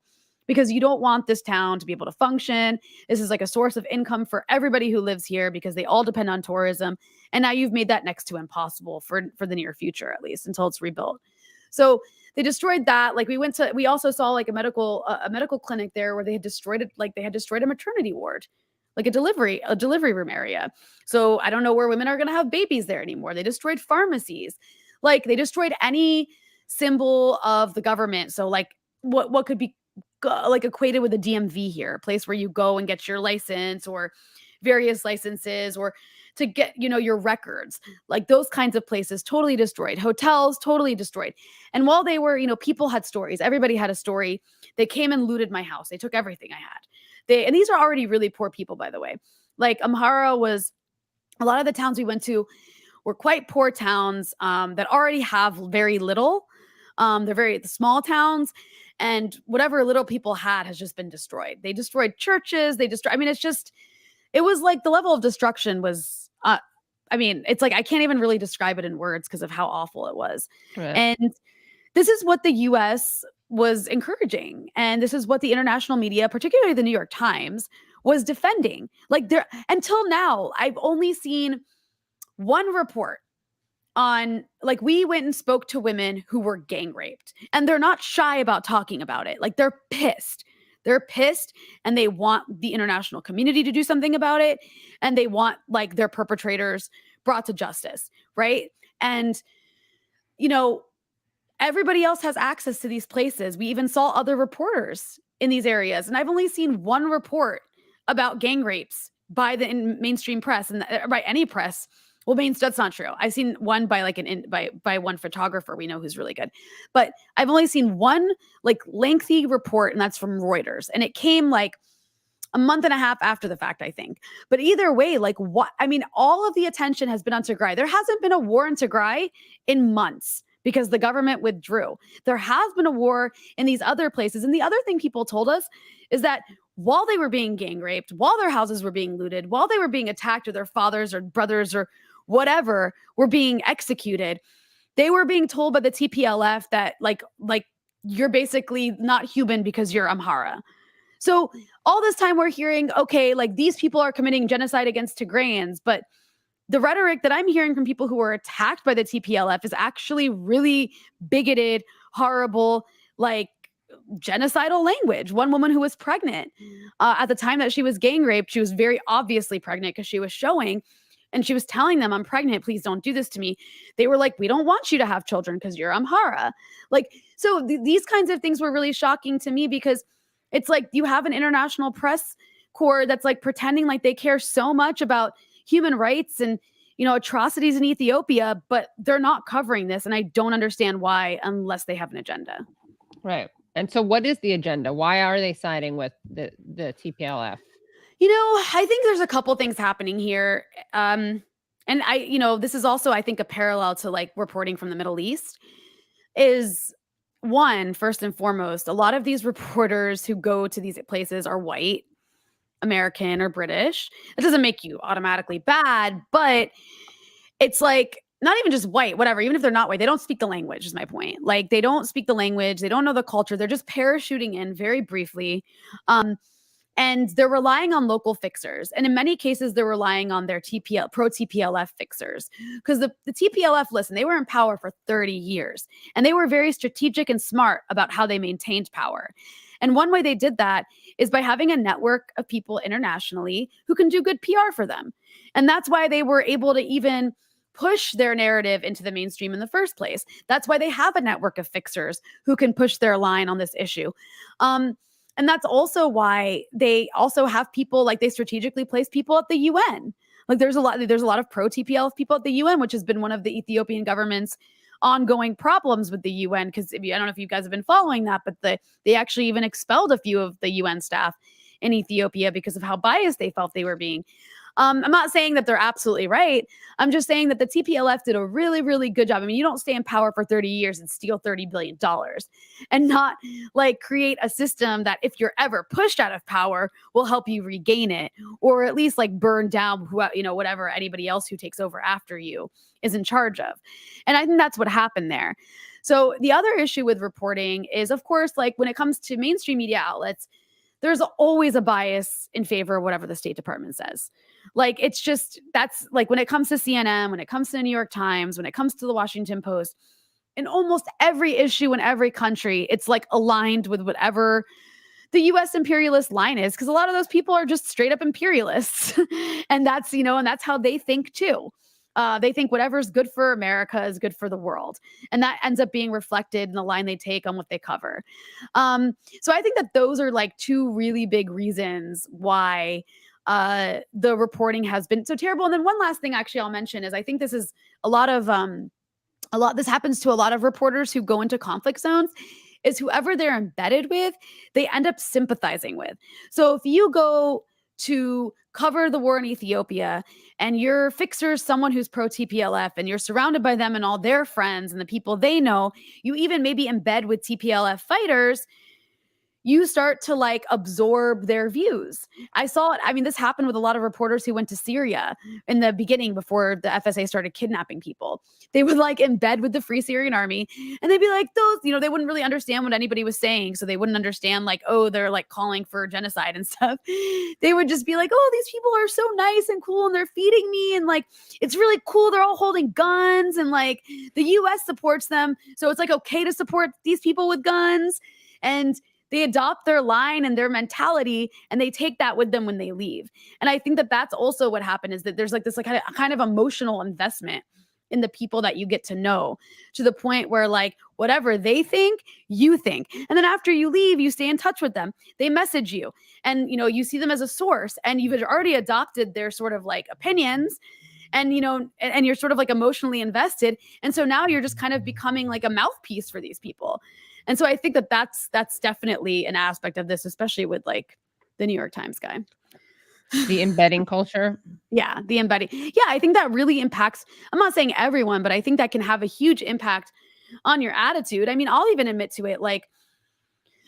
because you don't want this town to be able to function. This is like a source of income for everybody who lives here because they all depend on tourism. And now you've made that next to impossible for the near future, at least until it's rebuilt. So they destroyed that. Like we also saw like a medical clinic there where they had destroyed it. Like they had destroyed a maternity ward, like a delivery room area. So I don't know where women are going to have babies there anymore. They destroyed pharmacies. Like they destroyed any symbol of the government. So like what could be like equated with a DMV here, a place where you go and get your license or various licenses, or to get, your records, like those kinds of places totally destroyed. Hotels totally destroyed. And while they were, people had stories. Everybody had a story. They came and looted my house. They took everything I had. And these are already really poor people, by the way. Like Amhara was, a lot of the towns we went to were quite poor towns that already have very little. They're very small towns, and whatever little people had has just been destroyed. They destroyed churches. It was like the level of destruction was, it's like, I can't even really describe it in words because of how awful it was. Right. And this is what the US was encouraging. And this is what the international media, particularly the New York Times, was defending. Like until now, I've only seen one report on, like, we went and spoke to women who were gang raped, and they're not shy about talking about it. Like they're pissed. They're pissed, and they want the international community to do something about it. And they want like their perpetrators brought to justice. Right. And, everybody else has access to these places. We even saw other reporters in these areas. And I've only seen one report about gang rapes by the mainstream press and by any press. Well, that's not true. I've seen one by like by one photographer we know who's really good, but I've only seen one like lengthy report, and that's from Reuters, and it came like a month and a half after the fact, I think. But either way, like all of the attention has been on Tigray. There hasn't been a war in Tigray in months because the government withdrew. There has been a war in these other places, and the other thing people told us is that while they were being gang raped, while their houses were being looted, while they were being attacked, or their fathers or brothers or whatever were being executed, they were being told by the TPLF that like you're basically not human because you're Amhara. So all this time we're hearing, okay, like these people are committing genocide against Tigrayans, but the rhetoric that I'm hearing from people who were attacked by the TPLF is actually really bigoted, horrible, like genocidal language. One woman who was pregnant at the time that she was gang raped, she was very obviously pregnant because she was showing. And she was telling them, I'm pregnant, please don't do this to me. They were like, we don't want you to have children because you're Amhara. Like, so these kinds of things were really shocking to me, because it's like you have an international press corps that's like pretending like they care so much about human rights and, atrocities in Ethiopia, but they're not covering this. And I don't understand why, unless they have an agenda. Right. And so what is the agenda? Why are they siding with the TPLF? I think there's a couple things happening here. And this is also, I think, a parallel to like reporting from the Middle East. Is one, first and foremost, a lot of these reporters who go to these places are white, American, or British. It doesn't make you automatically bad, but it's like not even just white, whatever. Even if they're not white, they don't speak the language, is my point. Like they don't speak the language. They don't know the culture. They're just parachuting in very briefly. And they're relying on local fixers. And in many cases, they're relying on their pro-TPLF fixers. Because the TPLF, listen, they were in power for 30 years. And they were very strategic and smart about how they maintained power. And one way they did that is by having a network of people internationally who can do good PR for them. And that's why they were able to even push their narrative into the mainstream in the first place. That's why they have a network of fixers who can push their line on this issue. And that's also why they also have people, like they strategically place people at the UN. Like there's a lot of pro-TPLF people at the UN, which has been one of the Ethiopian government's ongoing problems with the UN. Because I don't know if you guys have been following that, but they actually even expelled a few of the UN staff in Ethiopia because of how biased they felt they were being. I'm not saying that they're absolutely right. I'm just saying that the TPLF did a really, really good job. I mean, you don't stay in power for 30 years and steal $30 billion and not like create a system that if you're ever pushed out of power will help you regain it, or at least like burn down whatever anybody else who takes over after you is in charge of. And I think that's what happened there. So the other issue with reporting is, of course, like when it comes to mainstream media outlets, there's always a bias in favor of whatever the State Department says. Like, it's just, that's like when it comes to CNN, when it comes to the New York Times, when it comes to the Washington Post, in almost every issue in every country, it's like aligned with whatever the US imperialist line is, because a lot of those people are just straight up imperialists. And that's, and that's how they think too. They think whatever's good for America is good for the world. And that ends up being reflected in the line they take on what they cover. So I think that those are like two really big reasons why the reporting has been so terrible. And then one last thing actually I'll mention is I think this is this happens to a lot of reporters who go into conflict zones, is whoever they're embedded with, they end up sympathizing with. So if you go to cover the war in Ethiopia and your fixer is someone who's pro TPLF and you're surrounded by them and all their friends and the people they know, you even maybe embed with TPLF fighters, you start to like absorb their views. I saw it. I mean, this happened with a lot of reporters who went to Syria in the beginning before the FSA started kidnapping people. They would like embed with the Free Syrian Army and they'd be like, those, they wouldn't really understand what anybody was saying. So they wouldn't understand like, oh, they're like calling for genocide and stuff. They would just be like, oh, these people are so nice and cool and they're feeding me. And like, it's really cool. They're all holding guns and like the US supports them. So it's like okay to support these people with guns. And they adopt their line and their mentality and they take that with them when they leave. And I think that that's also what happened, is that there's like this like kind of emotional investment in the people that you get to know, to the point where like whatever they think, you think. And then after you leave, you stay in touch with them. They message you and, you see them as a source and you've already adopted their sort of like opinions. And, and you're sort of like emotionally invested. And so now you're just kind of becoming like a mouthpiece for these people. And so I think that that's definitely an aspect of this, especially with like the New York Times guy. The embedding culture. Yeah, the embedding. Yeah, I think that really impacts, I'm not saying everyone, but I think that can have a huge impact on your attitude. I mean, I'll even admit to it. Like,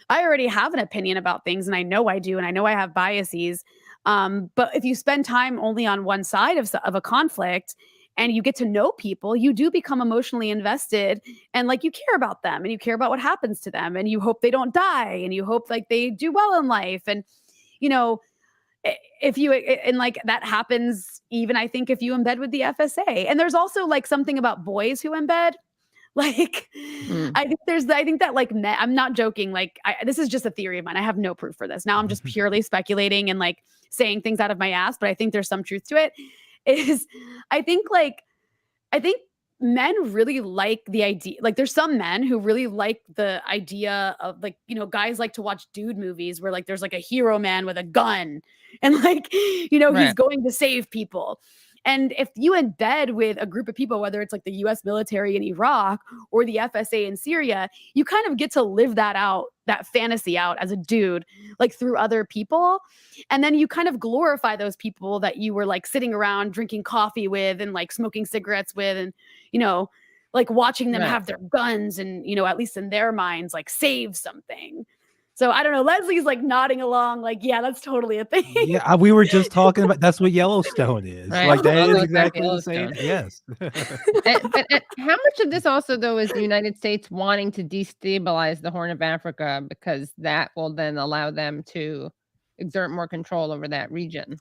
I already have an opinion about things and I know I do. And I know I have biases. But if you spend time only on one side of a conflict and you get to know people, you do become emotionally invested and like you care about them and you care about what happens to them and you hope they don't die and you hope like they do well in life. And, and like that happens even, I think, if you embed with the FSA. And there's also like something about boys who embed. Like, I think that like men, I'm not joking. Like, this is just a theory of mine. I have no proof for this. Now I'm just purely speculating and like saying things out of my ass, but I think there's some truth to it. I think men really like the idea. Like, there's some men who really like the idea of like, guys like to watch dude movies where like there's like a hero man with a gun and like, Right. he's going to save people. And if you embed with a group of people, whether it's like the US military in Iraq or the FSA in Syria, you kind of get to live that out, that fantasy out as a dude, like through other people. And then you kind of glorify those people that you were like sitting around drinking coffee with and like smoking cigarettes with and, like watching them Right. have their guns and, at least in their minds, like save something. So I don't know. Leslie's like nodding along, like, yeah, that's totally a thing. Yeah, we were just talking about that's what Yellowstone is. Right. Like that All is goes back exactly to the same. Yellowstone. Yes. But how much of this also, though, is the United States wanting to destabilize the Horn of Africa because that will then allow them to exert more control over that region?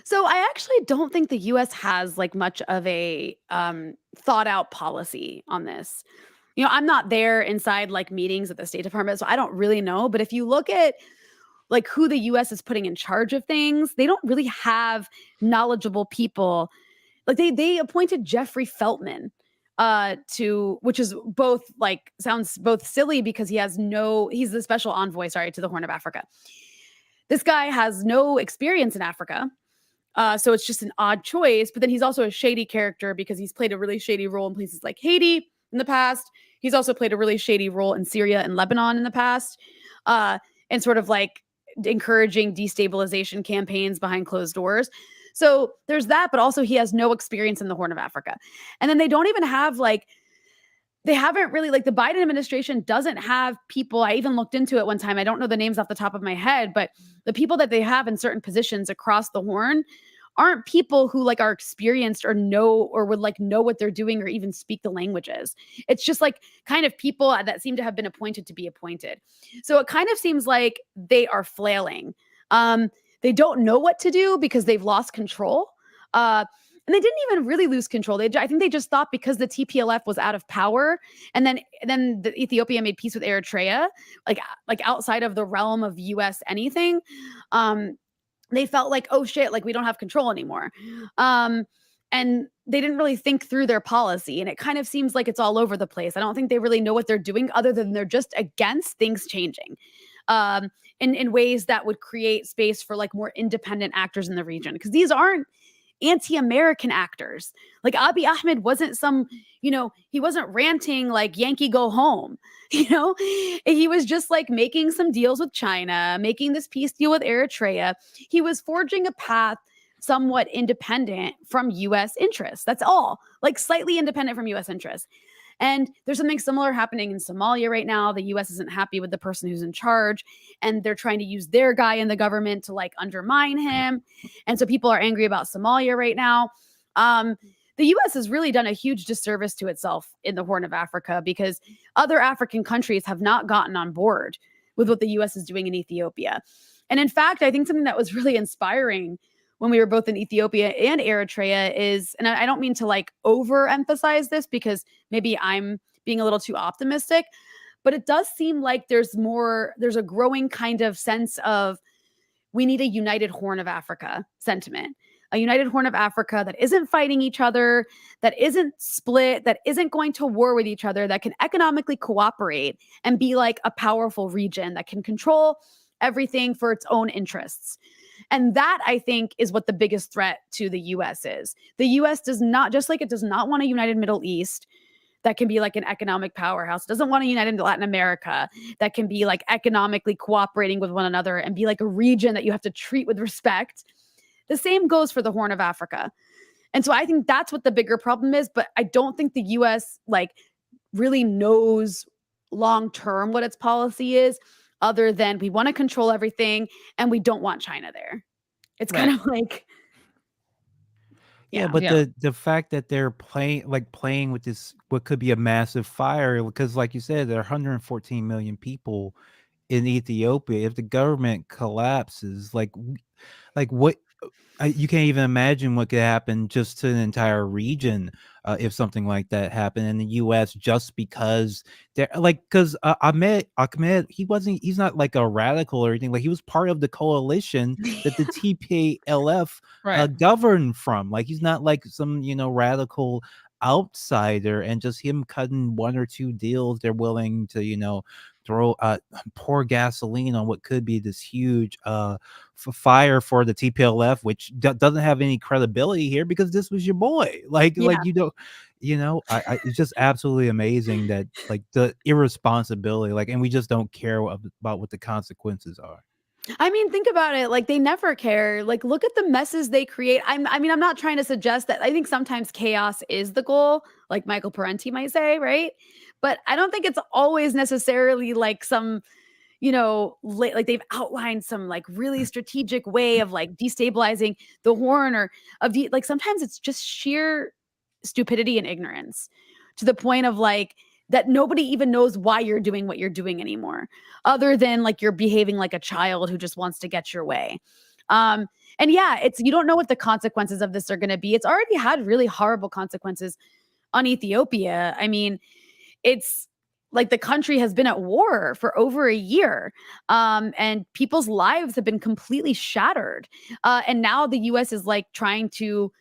So I actually don't think the US has like much of a thought out policy on this. I'm not there inside like meetings at the State Department, so I don't really know. But if you look at like who the US is putting in charge of things, they don't really have knowledgeable people. Like they appointed Jeffrey Feltman which is both like sounds both silly because he's the special envoy, to the Horn of Africa. This guy has no experience in Africa. So it's just an odd choice, but then he's also a shady character because he's played a really shady role in places like Haiti in the past. He's also played a really shady role in Syria and Lebanon in the past, and sort of like encouraging destabilization campaigns behind closed doors. So there's that, but also he has no experience in the Horn of Africa. And then they don't even have like, they haven't really, like the Biden administration doesn't have people. I even looked into it one time. I don't know the names off the top of my head, but the people that they have in certain positions across the Horn aren't people who like are experienced or know or would like know what they're doing or even speak the languages. It's just like kind of people that seem to have been appointed to be appointed. So it kind of seems like they are flailing. They don't know what to do because they've lost control. And they didn't even really lose control. I think they just thought because the TPLF was out of power, and then the Ethiopia made peace with Eritrea, like outside of the realm of U.S. anything. They felt like, oh shit, like we don't have control anymore. And they didn't really think through their policy, and it kind of seems like it's all over the place. I don't think they really know what they're doing, other than they're just against things changing. In ways that would create space for like more independent actors in the region, because these aren't anti-American actors. Like Abiy Ahmed wasn't some, he wasn't ranting like Yankee go home. He was just like making some deals with China, making this peace deal with Eritrea. He was forging a path somewhat independent from US interests. That's all, like slightly independent from US interests. And there's something similar happening in Somalia right now. The US isn't happy with the person who's in charge, and they're trying to use their guy in the government to like undermine him. And so people are angry about Somalia right now. The US has really done a huge disservice to itself in the Horn of Africa, because other African countries have not gotten on board with what the US is doing in Ethiopia. And in fact, I think something that was really inspiring when we were both in Ethiopia and Eritrea is, and I don't mean to like overemphasize this because maybe I'm being a little too optimistic, but it does seem like there's a growing kind of sense of we need a united Horn of Africa sentiment, a united Horn of Africa that isn't fighting each other, that isn't split, that isn't going to war with each other, that can economically cooperate and be like a powerful region that can control everything for its own interests. And that, I think, is what the biggest threat to the US is. The US does not, just like it does not want a united Middle East that can be like an economic powerhouse, it doesn't want a united Latin America that can be like economically cooperating with one another and be like a region that you have to treat with respect. The same goes for the Horn of Africa. And so I think that's what the bigger problem is. But I don't think the US like really knows long term what its policy is, other than we want to control everything and we don't want China there. It's kind of like, yeah, but the fact that they're playing with this, what could be a massive fire, because like you said, there are 114 million people in Ethiopia. If the government collapses, like what, you can't even imagine what could happen just to an entire region if something like that happened in the U.S. just because they're because Ahmed, he's not like a radical or anything. Like he was part of the coalition that the TPLF governed from. Like he's not like some radical outsider, and just him cutting one or two deals, they're willing to throw pour gasoline on what could be this huge fire for the TPLF, which doesn't have any credibility here because this was your boy. It's just absolutely amazing that like the irresponsibility, and we just don't care about what the consequences are. I mean, think about it. Like they never care. Like look at the messes they create. I'm not trying to suggest that. I think sometimes chaos is the goal, like Michael Parenti might say, right? But I don't think it's always necessarily like some, like they've outlined some like really strategic way of like destabilizing the Horn, or like sometimes it's just sheer stupidity and ignorance to the point of like that nobody even knows why you're doing what you're doing anymore, other than like you're behaving like a child who just wants to get your way. And yeah, you don't know what the consequences of this are going to be. It's already had really horrible consequences on Ethiopia. I mean, it's like the country has been at war for over a year, and people's lives have been completely shattered. And now the US is like trying to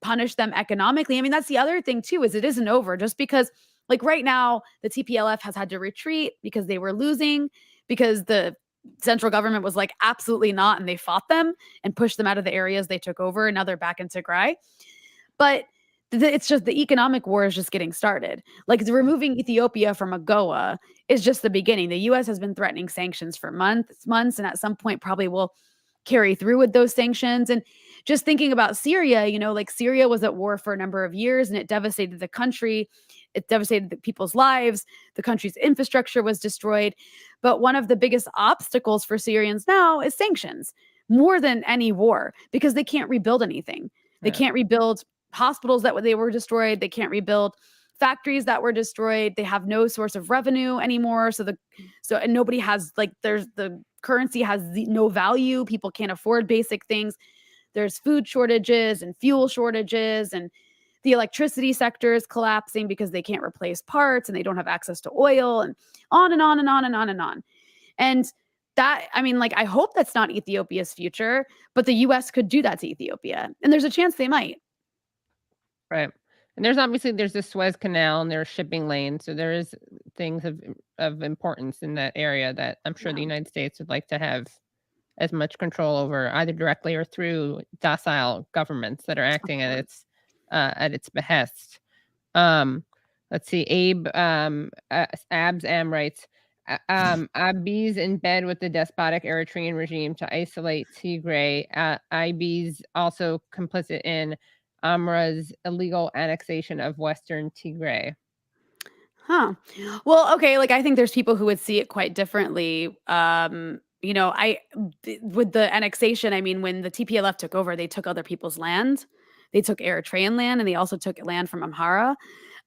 punish them economically. I mean, that's the other thing too, is it isn't over just because like right now the TPLF has had to retreat because they were losing, because the central government was like, absolutely not. And they fought them and pushed them out of the areas they took over. And now they're back in Tigray. But it's just the economic war is just getting started. Like removing Ethiopia from AGOA is just the beginning. The US has been threatening sanctions for months, and at some point probably will carry through with those sanctions. And just thinking about Syria, like Syria was at war for a number of years and it devastated the country. It devastated the people's lives. The country's infrastructure was destroyed. But one of the biggest obstacles for Syrians now is sanctions, more than any war, because they can't rebuild anything. They can't rebuild hospitals that they were destroyed. They can't rebuild factories that were destroyed. They have no source of revenue anymore. And nobody has, the currency has no value. People can't afford basic things. There's food shortages and fuel shortages, and the electricity sector is collapsing because they can't replace parts and they don't have access to oil, and on and on and on and on and on. And that, I hope that's not Ethiopia's future, but the US could do that to Ethiopia. And there's a chance they might. Right. And there's the Suez Canal and there's shipping lanes. So there is things of importance in that area that I'm sure the United States would like to have as much control over, either directly or through docile governments that are acting at its behest. Let's see. Abs Am writes, Abiy's in bed with the despotic Eritrean regime to isolate Tigray. Abiy's also complicit in Amra's illegal annexation of Western Tigray. Huh. Well, okay. I think there's people who would see it quite differently. With the annexation, when the TPLF took over, they took other people's land. They took Eritrean land and they also took land from Amhara.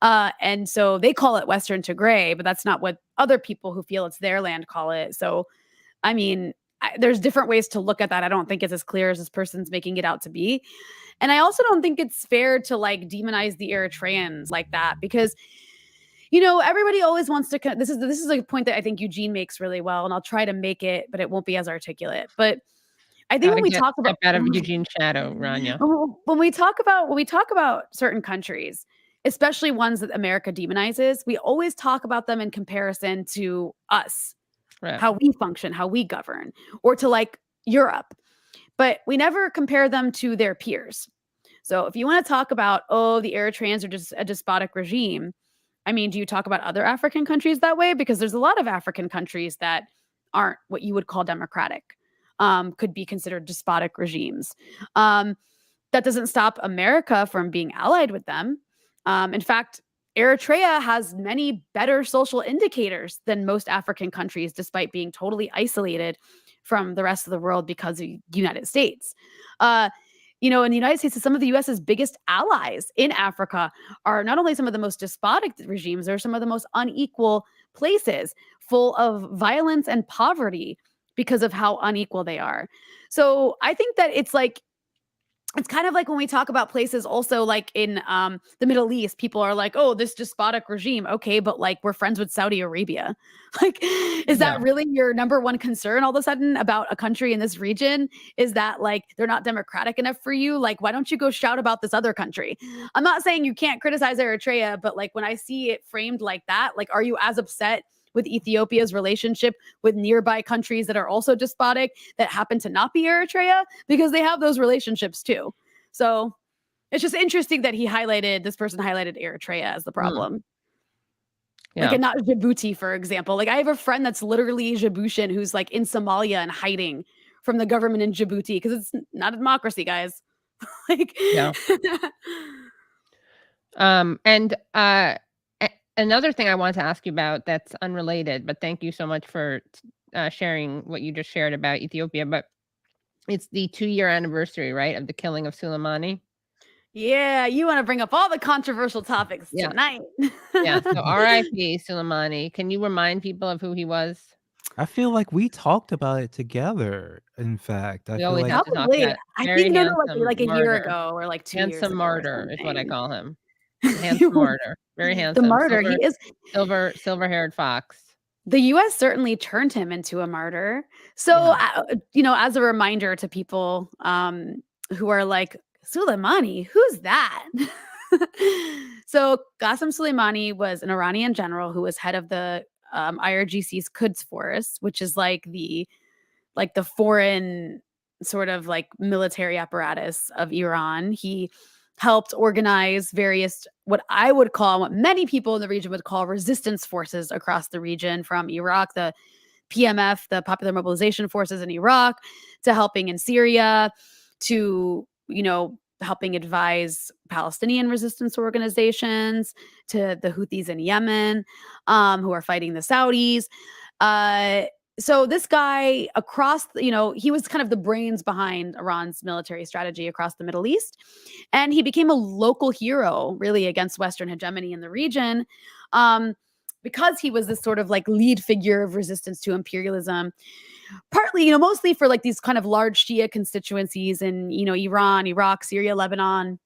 And so they call it Western Tigray, but that's not what other people who feel it's their land call it. So, there's different ways to look at that. I don't think it's as clear as this person's making it out to be. And I also don't think it's fair to demonize the Eritreans like that, because everybody always wants to. This is a point that I think Eugene makes really well, and I'll try to make it, but it won't be as articulate. But I think when we talk about out of Eugene's shadow, Rania, when we talk about certain countries, especially ones that America demonizes, we always talk about them in comparison to us, right, how we function, how we govern, or to Europe. But we never compare them to their peers. So if you want to talk about, the Eritreans are just a despotic regime, do you talk about other African countries that way? Because there's a lot of African countries that aren't what you would call democratic, could be considered despotic regimes. That doesn't stop America from being allied with them. In fact, Eritrea has many better social indicators than most African countries, despite being totally isolated from the rest of the world because of the United States. In the United States, some of the US's biggest allies in Africa are not only some of the most despotic regimes, they're some of the most unequal places, full of violence and poverty because of how unequal they are. So I think that it's kind of like when we talk about places also in the Middle East, people are like, oh, this despotic regime. Okay, but we're friends with Saudi Arabia. Is that really your number one concern all of a sudden about a country in this region? Is that they're not democratic enough for you? Why don't you go shout about this other country? I'm not saying you can't criticize Eritrea, but when I see it framed like that, are you as upset with Ethiopia's relationship with nearby countries that are also despotic that happen to not be Eritrea? Because they have those relationships too. So it's just interesting that this person highlighted Eritrea as the problem. Yeah. And not Djibouti, for example. I have a friend that's literally Djiboutian who's in Somalia and hiding from the government in Djibouti because it's not a democracy, guys. Yeah. Another thing I wanted to ask you about that's unrelated, but thank you so much for sharing what you just shared about Ethiopia. But it's the 2-year anniversary, right, of the killing of Soleimani. Yeah, you want to bring up all the controversial topics tonight. Yeah, so R.I.P. Soleimani. Can you remind people of who he was? I feel like we talked about it together. In fact, I feel always like have to talk probably. about I very think a year martyr. ago or 2 years ago. Handsome or martyr is what I something. call him. Handsome martyr. Very handsome. The martyr. He is silver-haired fox. The U.S. certainly turned him into a martyr. So, as a reminder to people who are like, Soleimani, who's that? So Qasem Soleimani was an Iranian general who was head of the IRGC's Quds Force, which is the foreign sort of military apparatus of Iran. He helped organize various, what many people in the region would call resistance forces across the region, from Iraq, the PMF, the Popular Mobilization Forces in Iraq, to helping in Syria, to, helping advise Palestinian resistance organizations, to the Houthis in Yemen, who are fighting the Saudis. So this guy he was kind of the brains behind Iran's military strategy across the Middle East. And he became a local hero, really, against Western hegemony in the region, because he was this sort of like lead figure of resistance to imperialism. Partly, mostly for like these kind of large Shia constituencies in, Iran, Iraq, Syria, Lebanon,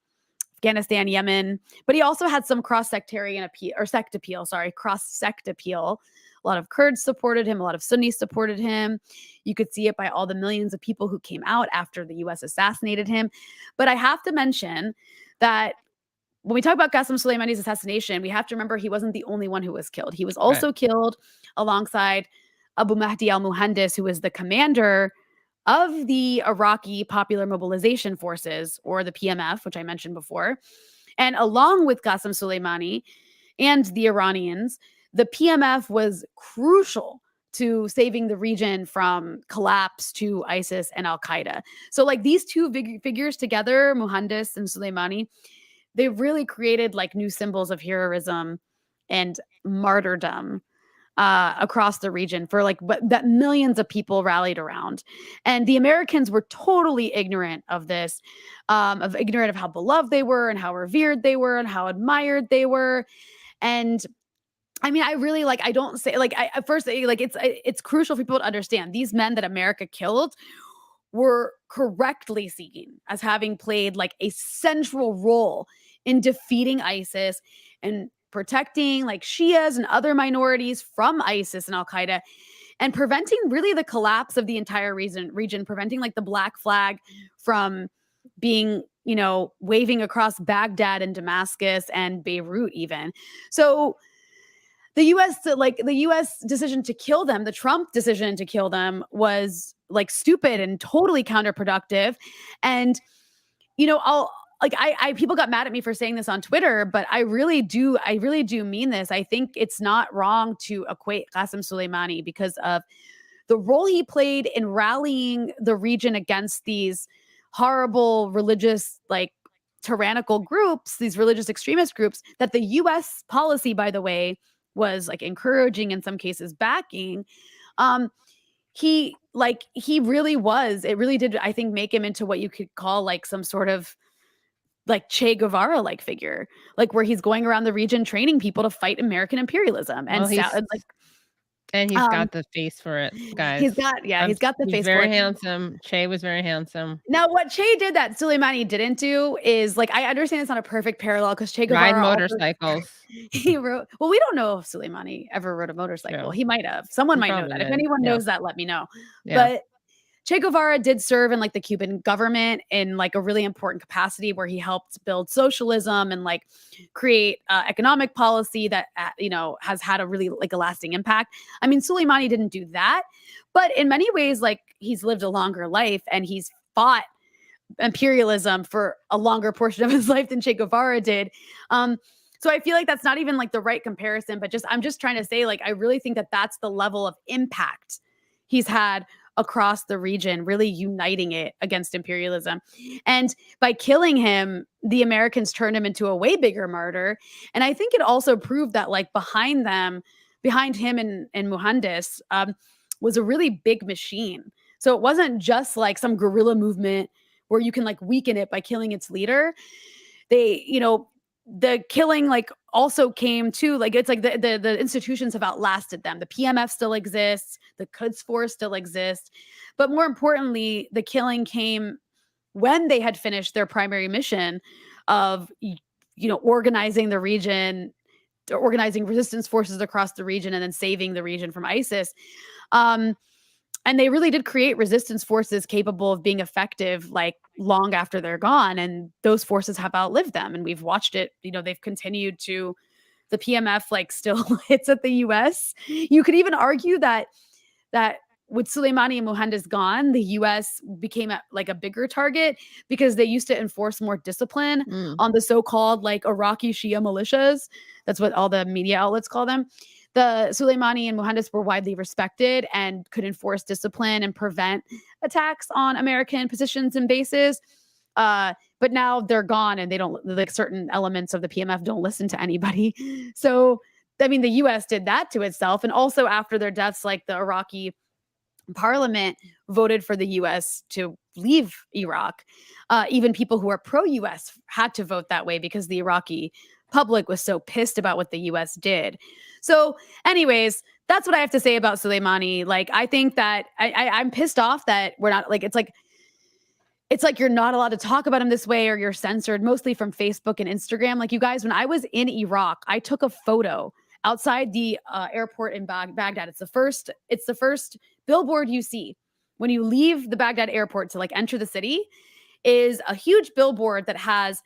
Afghanistan, Yemen. But he also had some cross-sect appeal. A lot of Kurds supported him. A lot of Sunnis supported him. You could see it by all the millions of people who came out after the U.S. assassinated him. But I have to mention that when we talk about Qasem Soleimani's assassination, we have to remember he wasn't the only one who was killed. He was also killed alongside Abu Mahdi al-Muhandis, who was the commander of the Iraqi Popular Mobilization Forces, or the PMF, which I mentioned before. And along with Qasem Soleimani and the Iranians, the PMF was crucial to saving the region from collapse to ISIS and al-Qaeda. So like these two figures together, Muhandis and Soleimani, they really created like new symbols of heroism and martyrdom across the region for like that millions of people rallied around. And the Americans were totally ignorant of this, ignorant of how beloved they were and how revered they were and how admired they were. And I mean, I really I don't say at first it's crucial for people to understand these men that America killed were correctly seen as having played like a central role in defeating ISIS and protecting like Shias and other minorities from ISIS and al-Qaeda, and preventing really the collapse of the entire region, preventing like the black flag from being, waving across Baghdad and Damascus and Beirut even. So the U.S. decision to kill them, the Trump decision to kill them, was like stupid and totally counterproductive. And, people got mad at me for saying this on Twitter, but I really do mean this. I think it's not wrong to equate Qasem Soleimani because of the role he played in rallying the region against these horrible religious, tyrannical groups, these religious extremist groups that the U.S. policy, by the way, was encouraging, in some cases backing. He really did, I think, make him into what you could call some sort of Che Guevara figure, where he's going around the region training people to fight American imperialism. And he's got the face for it, guys. He's got the face for it. Very handsome. Che was very handsome. Now, what Che did that Soleimani didn't do is I understand it's not a perfect parallel because Che Guevara ride motorcycles. He wrote. Well, we don't know if Soleimani ever rode a motorcycle. True. He might have. Someone might know that. Did. If anyone knows that, let me know. Yeah. But Che Guevara did serve in the Cuban government in a really important capacity, where he helped build socialism and create economic policy that has had a really a lasting impact. I mean, Soleimani didn't do that, but in many ways he's lived a longer life and he's fought imperialism for a longer portion of his life than Che Guevara did. So I feel that's not even the right comparison, but I'm just trying to say I really think that that's the level of impact he's had across the region, really uniting it against imperialism. And by killing him, the Americans turned him into a way bigger martyr. And I think it also proved that behind him and Muhandis was a really big machine. So it wasn't just some guerrilla movement where you can weaken it by killing its leader. They, the killing also came to it's the institutions have outlasted them. The PMF still exists, the Quds Force still exists, but more importantly, the killing came when they had finished their primary mission of organizing the region, organizing resistance forces across the region, and then saving the region from ISIS. And they really did create resistance forces capable of being effective long after they're gone. And those forces have outlived them. And we've watched it, they've continued to, the PMF still hits at the US. You could even argue that with Soleimani and Muhandis gone, the US became a bigger target because they used to enforce more discipline on the so-called Iraqi Shia militias. That's what all the media outlets call them. the Soleimani and Mohandes were widely respected and could enforce discipline and prevent attacks on American positions and bases. But now they're gone, and they don't, like, certain elements of the PMF don't listen to anybody. So, I mean, the US did that to itself. And also after their deaths, like, the Iraqi parliament voted for the US to leave Iraq. Even people who are pro-US had to vote that way because the Iraqi public was so pissed about what the US did. So anyways, that's what I have to say about Soleimani. Like, I think that I'm pissed off that we're not, like, it's like you're not allowed to talk about him this way, or you're censored, mostly from Facebook and Instagram. Like, you guys, when I was in Iraq, I took a photo outside the airport in Baghdad. It's the first billboard you see when you leave the Baghdad airport to, like, enter the city, is a huge billboard that has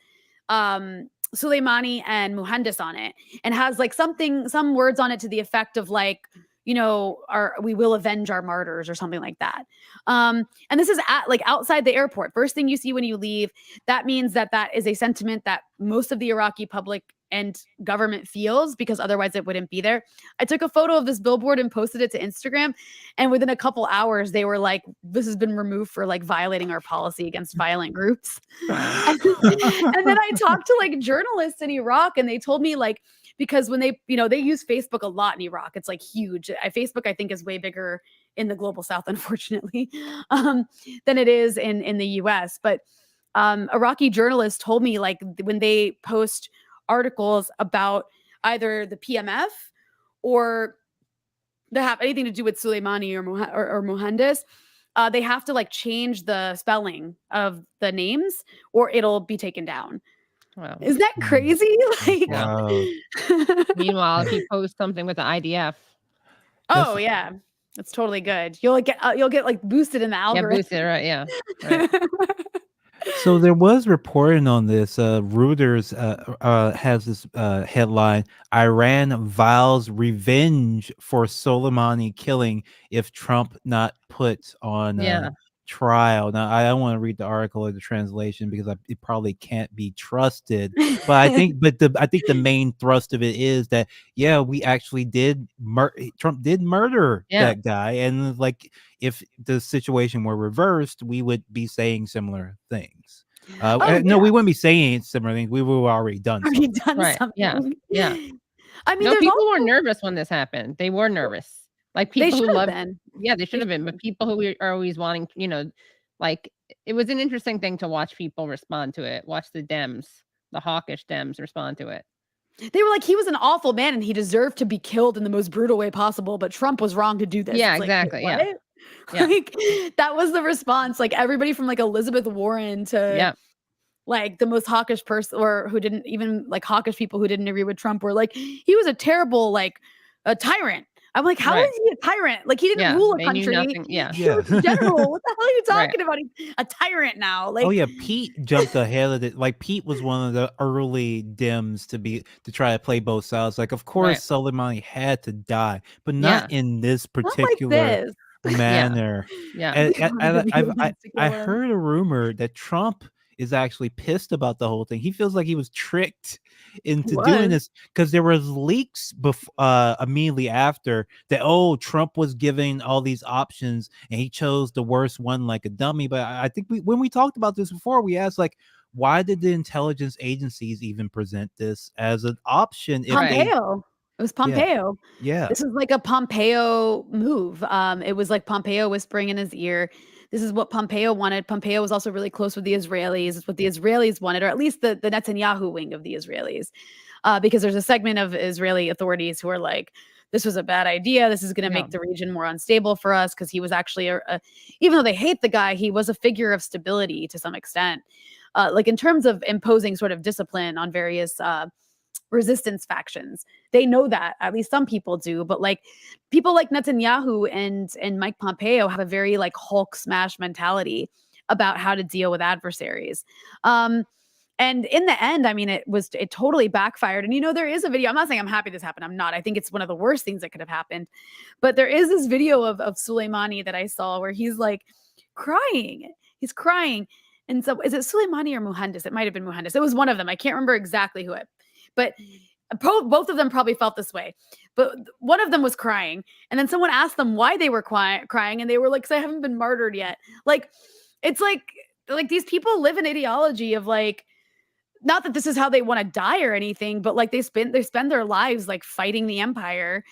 Soleimani and Mohandes on it, and has, like, some words on it to the effect of, like, you know, we will avenge our martyrs or something like that. And this is at, like, outside the airport. First thing you see when you leave. That means that is a sentiment that most of the Iraqi public and government feels, because otherwise it wouldn't be there. I took a photo of this billboard and posted it to Instagram, and within a couple hours they were like, this has been removed for, like, violating our policy against violent groups. And then I talked to, like, journalists in Iraq, and they told me, like, because when they use Facebook a lot in Iraq, it's, like, huge. Facebook, I think, is way bigger in the global south, unfortunately, than it is in the US. But Iraqi journalists told me, like, when they post articles about either the PMF or that have anything to do with Soleimani or Mohandes, they have to, like, change the spelling of the names or it'll be taken down. Wow. Isn't that crazy? Like, Wow. Meanwhile, if you post something with the IDF, oh yeah, that's totally good. You'll get like boosted in the algorithm. Yeah, boosted, right? Yeah. Right. So there was reporting on this. Reuters has this headline: Iran vows revenge for Soleimani killing if Trump not put on trial. Now, I don't want to read the article or the translation because it probably can't be trusted. But I think the main thrust of it is that, yeah, we actually Trump did murder that guy, and, like, if the situation were reversed, we would be saying similar things. No, we wouldn't be saying similar things. We would have already done something. Right. Something. Yeah. I mean, people were nervous when this happened. They were nervous. Like, people who love, they should have been. But people who are always wanting, like, it was an interesting thing to watch people respond to it. Watch the hawkish Dems respond to it. They were like, he was an awful man and he deserved to be killed in the most brutal way possible, but Trump was wrong to do this. Yeah, it's exactly. Like, yeah. Like, that was the response. Like, everybody from, like, Elizabeth Warren to like the most hawkish person, or who didn't even, like, hawkish people who didn't agree with Trump, were like, he was a terrible, like, a tyrant. I'm like, how is he a tyrant? Like, he didn't rule a country. He was a general. What the hell are you talking about? He's a tyrant now. Like, oh yeah, Pete jumped ahead of it. Like, Pete was one of the early Dems to try to play both sides. Like, of course, Soleimani had to die, but not in this particular manner. And I heard a rumor that Trump is actually pissed about the whole thing. He feels like he was tricked into doing this, because there was leaks immediately after that. Oh, Trump was giving all these options and he chose the worst one like a dummy. But I think when we talked about this before, we asked, like, why did the intelligence agencies even present this as an option? Pompeo. It was Pompeo. Yeah. This is like a Pompeo move. It was like Pompeo whispering in his ear. This is what Pompeo wanted. Pompeo was also really close with the Israelis. It's what the Israelis wanted, or at least the Netanyahu wing of the Israelis. Because there's a segment of Israeli authorities who are like, this was a bad idea. This is going to make the region more unstable for us, because he was actually, even though they hate the guy, he was a figure of stability to some extent. Like, in terms of imposing sort of discipline on various resistance factions. They know that, at least some people do, but, like, people like Netanyahu and Mike Pompeo have a very, like, Hulk smash mentality about how to deal with adversaries. And in the end, I mean, it totally backfired. And, there is a video. I'm not saying I'm happy this happened. I'm not. I think it's one of the worst things that could have happened. But there is this video of Soleimani that I saw where he's, like, crying. He's crying. And so, is it Soleimani or Mohandes? It might have been Mohandes. It was one of them. I can't remember exactly who it. But both of them probably felt this way, but one of them was crying, and then someone asked them why they were crying, and they were like, "'Cause I haven't been martyred yet." Like, it's like these people live an ideology of like, not that this is how they want to die or anything, but like they spend their lives like fighting the empire.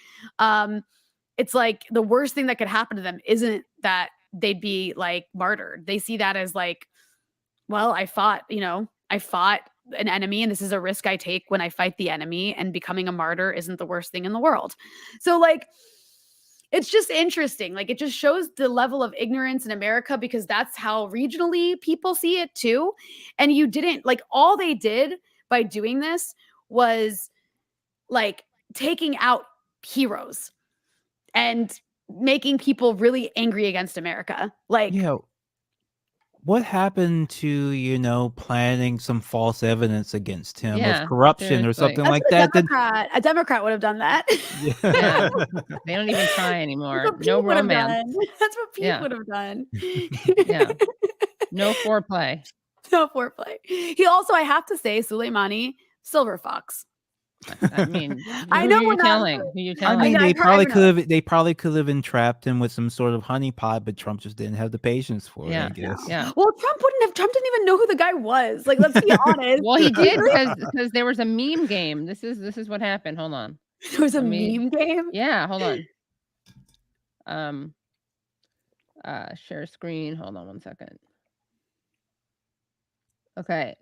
It's like the worst thing that could happen to them isn't that they'd be like martyred. They see that as like, well, I fought an enemy, and this is a risk I take when I fight the enemy, and becoming a martyr isn't the worst thing in the world. So like, it's just interesting. Like, it just shows the level of ignorance in America, because that's how regionally people see it too. And you didn't like, all they did by doing this was like taking out heroes and making people really angry against America. Like, Yeah. What happened to, planting some false evidence against him of Yeah, corruption or seriously. something that's like what that? a Democrat would have done that. Yeah. Yeah. They don't even try That's anymore. what No Pete would have romance. done. That's what Pete Yeah. would have done. Yeah. No foreplay. No foreplay. He also, I have to say, Soleimani, silver fox. I mean, I who know are we're you not- telling? Who you I telling? mean, know, they I've heard- probably I know. could have entrapped him with some sort of honeypot, but Trump just didn't have the patience for it, I Yeah. guess. Yeah. Well, Trump didn't even know who the guy was. Like, let's be honest. Well, he did because there was a meme game. This is what happened. Hold on. There was a Let me- meme game. Yeah, hold on. Share screen. Hold on one second. Okay.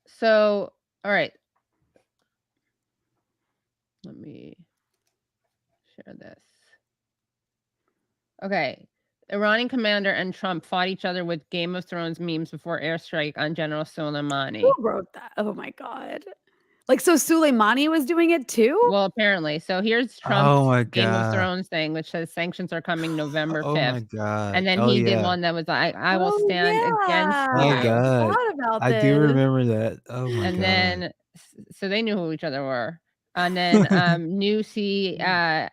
So, all right. Let me share this. Okay. Iranian commander and Trump fought each other with Game of Thrones memes before airstrike on General Soleimani. Who wrote that? Oh my god! Like, so Soleimani was doing it too? Well, apparently. So here's Oh Trump's my Game of God. Thrones thing, which says sanctions are coming November 5th. Oh my God. And then Oh, he did yeah. one that was I will Oh, stand against yeah. Oh you. I God. forgot about I do this. remember that. Oh my And God. then so they knew who each other were. And then new CJL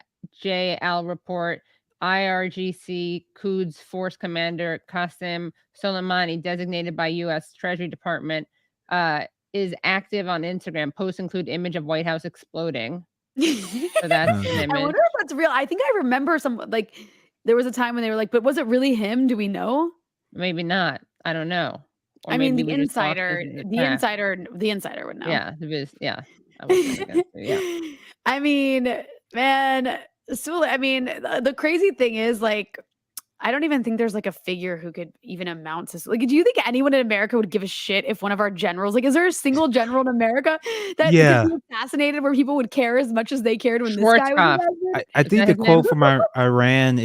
report, IRGC Quds Force Commander Qasem Soleimani, designated by U.S. Treasury Department, is active on Instagram. Posts include image of White House exploding. So that's an I image. wonder if that's real. I think I remember like there was a time when they were like, but was it really him? Do we know? Maybe not. I don't know. Or I mean, maybe the we just lost insider, this in the the past. insider would know. Yeah, yeah. I will stand against you, yeah. I mean, man, the crazy thing is, like, I don't even think there's like a figure who could even amount to like. Do you think anyone in America would give a shit if one of our generals, like, is there a single general in America that Yeah. could be assassinated where people would care as much as they cared when this guy was Schwarzkopf. assassinated? I Is think that the his name? quote from Iran,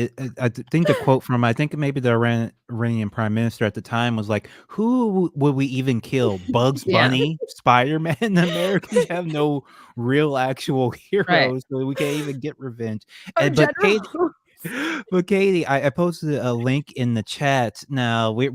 think the quote from, I think maybe the Iranian prime minister at the time was like, who would we even kill? Bugs Yeah. Bunny, Spider-Man? Americans have no real actual heroes, so we can't even get revenge. Our But Katie, general- but Katie, I posted a link in the chat. Now I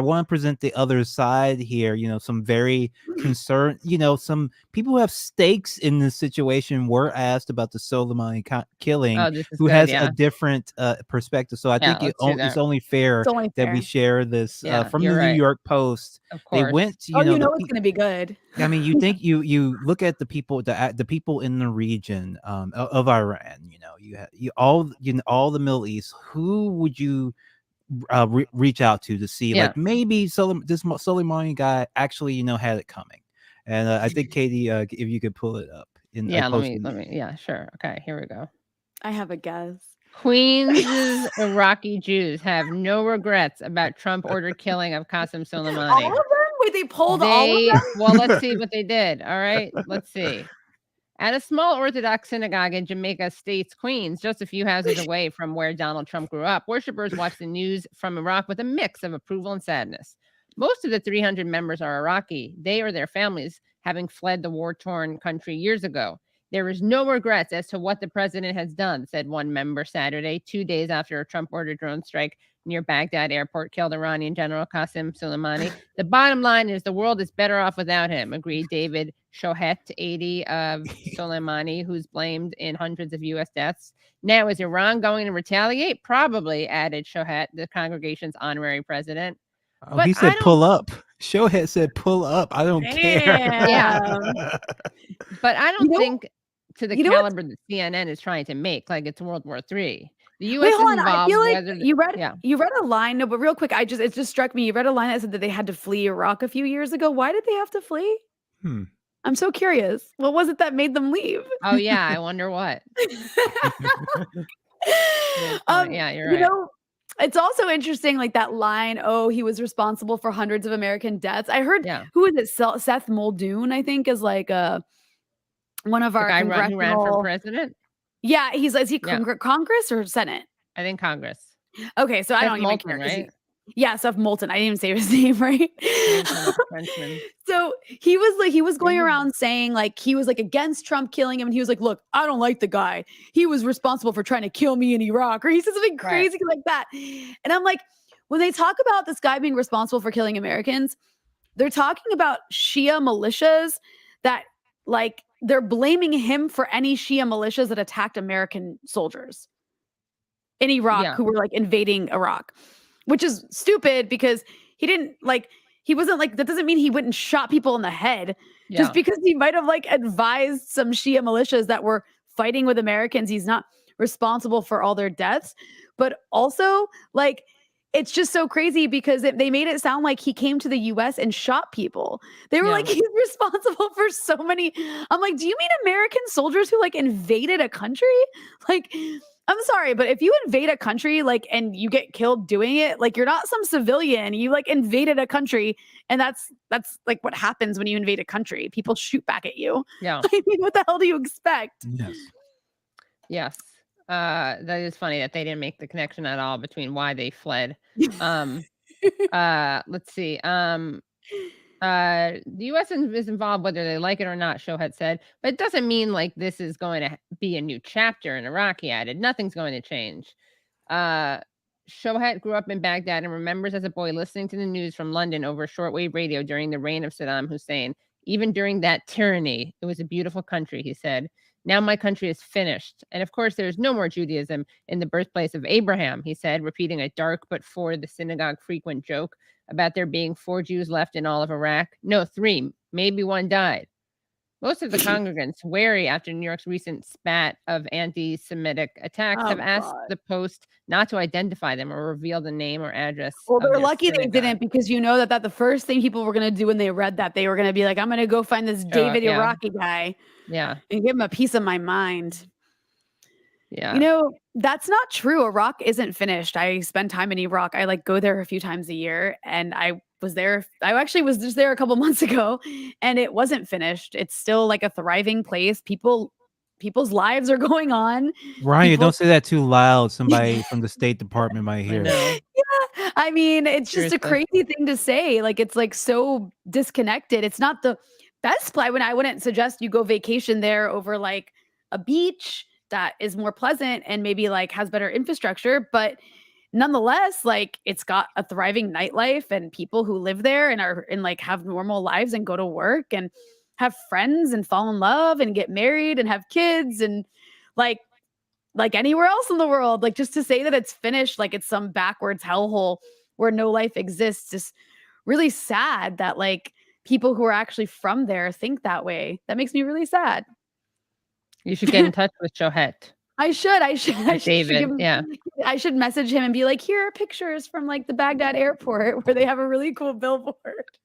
want to present the other side here. Some very concerned, some people who have stakes in this situation were asked about the Soleimani killing, Oh, this is who good, has yeah. a different perspective. So I Yeah, think let's do it's that. only fair It's only that we fair. share this Yeah, from you're the New right. York Post. Of They course. went, Oh, the it's gonna be good. I mean, you think you look at the people, the people in the region of Iran. All the Middle East. Who would you reach out to see, Yeah. like, maybe this Soleimani guy actually had it coming? And I think Katie, if you could pull it up. Yeah, let me. Yeah, sure. Okay, here we go. I have a guess. Queens' Iraqi Jews have no regrets about Trump ordered killing of Qasem All of Soleimani. them? Wait, they pulled all of them? Well, let's see what they did. All right, let's see. At a small Orthodox synagogue in Jamaica State's Queens, just a few houses away from where Donald Trump grew up, worshippers watched the news from Iraq with a mix of approval and sadness. Most of the 300 members are Iraqi, they or their families having fled the war-torn country years ago. There is no regrets as to what the president has done, said one member Saturday, 2 days after a Trump-ordered drone strike near Baghdad airport killed Iranian General Qasem Soleimani. The bottom line is the world is better off without him, agreed David Shohet, 80, of Soleimani, who's blamed in hundreds of U.S. deaths. Now, is Iran going to retaliate? Probably, added Shohet, the congregation's honorary president. Oh, But he I said don't. pull up. Showhead said pull up. I don't care. Yeah. Damn. But I You don't know, think to the you know what's caliber that CNN is trying to make, like it's World War III. The Wait, U.S. hold is on. I involved, feel like whether yeah. you read a line. No, but real quick, it just struck me. You read a line that said that they had to flee Iraq a few years ago. Why did they have to flee? Hmm. I'm so curious. What was it that made them leave? Oh yeah, I wonder what. Yeah, you're You right. know, it's also interesting, like that line, oh, he was responsible for hundreds of American deaths. I heard, Yeah. who is it? Seth Muldoon, I think, is like one of The our guy who ran for congressional. president? Yeah, is he Yeah. Congress or Senate? I think Congress. Okay, so I Seth don't even Moulton, care 'cause right? yeah, Seth Moulton. I didn't even say his name right. Frenchman. So he was going Maybe. around saying like he was like against Trump killing him, and he was like, "Look, I don't like the guy. He was responsible for trying to kill me in Iraq," or he said something Right. crazy like that. And I'm like, when they talk about this guy being responsible for killing Americans, they're talking about Shia militias that like they're blaming him for any Shia militias that attacked American soldiers in Iraq Yeah. who were like invading Iraq, which is stupid because he wasn't like, that doesn't mean he wouldn't shot people in the head. Just Yeah. because he might have like advised some Shia militias that were fighting with Americans, he's not responsible for all their deaths. But also, like, it's just so crazy because they made it sound like he came to the US and shot people. They were Yeah. like, he's responsible for so many. I'm like, do you mean American soldiers who like invaded a country? Like, I'm sorry, but if you invade a country, like, and you get killed doing it, like, you're not some civilian. You like invaded a country, and that's like what happens when you invade a country. People shoot back at you. Yeah. I mean, what the hell do you expect? Yes. Yes. That is funny that they didn't make the connection at all between why they fled. Let's see. The U.S. is involved whether they like it or not, Shohet said, but it doesn't mean like this is going to be a new chapter in Iraq, he added. Nothing's going to change. Shohet grew up in Baghdad and remembers as a boy listening to the news from London over shortwave radio during the reign of Saddam Hussein. Even during that tyranny, it was a beautiful country, he said. Now my country is finished. And of course, there's no more Judaism in the birthplace of Abraham, he said, repeating a dark but for the synagogue frequent joke about there being 4 Jews left in all of Iraq. No, 3. Maybe 1 died. Most of the congregants, wary after New York's recent spat of anti-Semitic attacks, have asked the Post not to identify them or reveal the name or address. Well, of they're their lucky they synagogue. didn't, because you know that the first thing people were going to do when they read that, they were going to be like, I'm going to go find this David yeah. Iraqi guy Yeah. and give him a piece of my mind. Yeah. You know, that's not true. Iraq isn't finished. I spend time in Iraq. I like go there a few times a year, and I was there. I actually was just there a couple months ago, and it wasn't finished. It's still like a thriving place. People's lives are going on. Ryan, don't say that too loud. Somebody from the State Department might I hear it. know. Yeah, I mean, it's just a Seriously. crazy thing to say. Like, it's like so disconnected. It's not the best play. When I wouldn't suggest you go vacation there over like a beach that is more pleasant and maybe like has better infrastructure, but nonetheless, like, it's got a thriving nightlife and people who live there and are and like have normal lives and go to work and have friends and fall in love and get married and have kids and like anywhere else in the world. Like, just to say that it's finished, like it's some backwards hellhole where no life exists, is really sad that like people who are actually from there think that way. That makes me really sad. You should get in touch with Shohet. I should David, give him, yeah. I should message him and be like, here are pictures from like the Baghdad airport where they have a really cool billboard.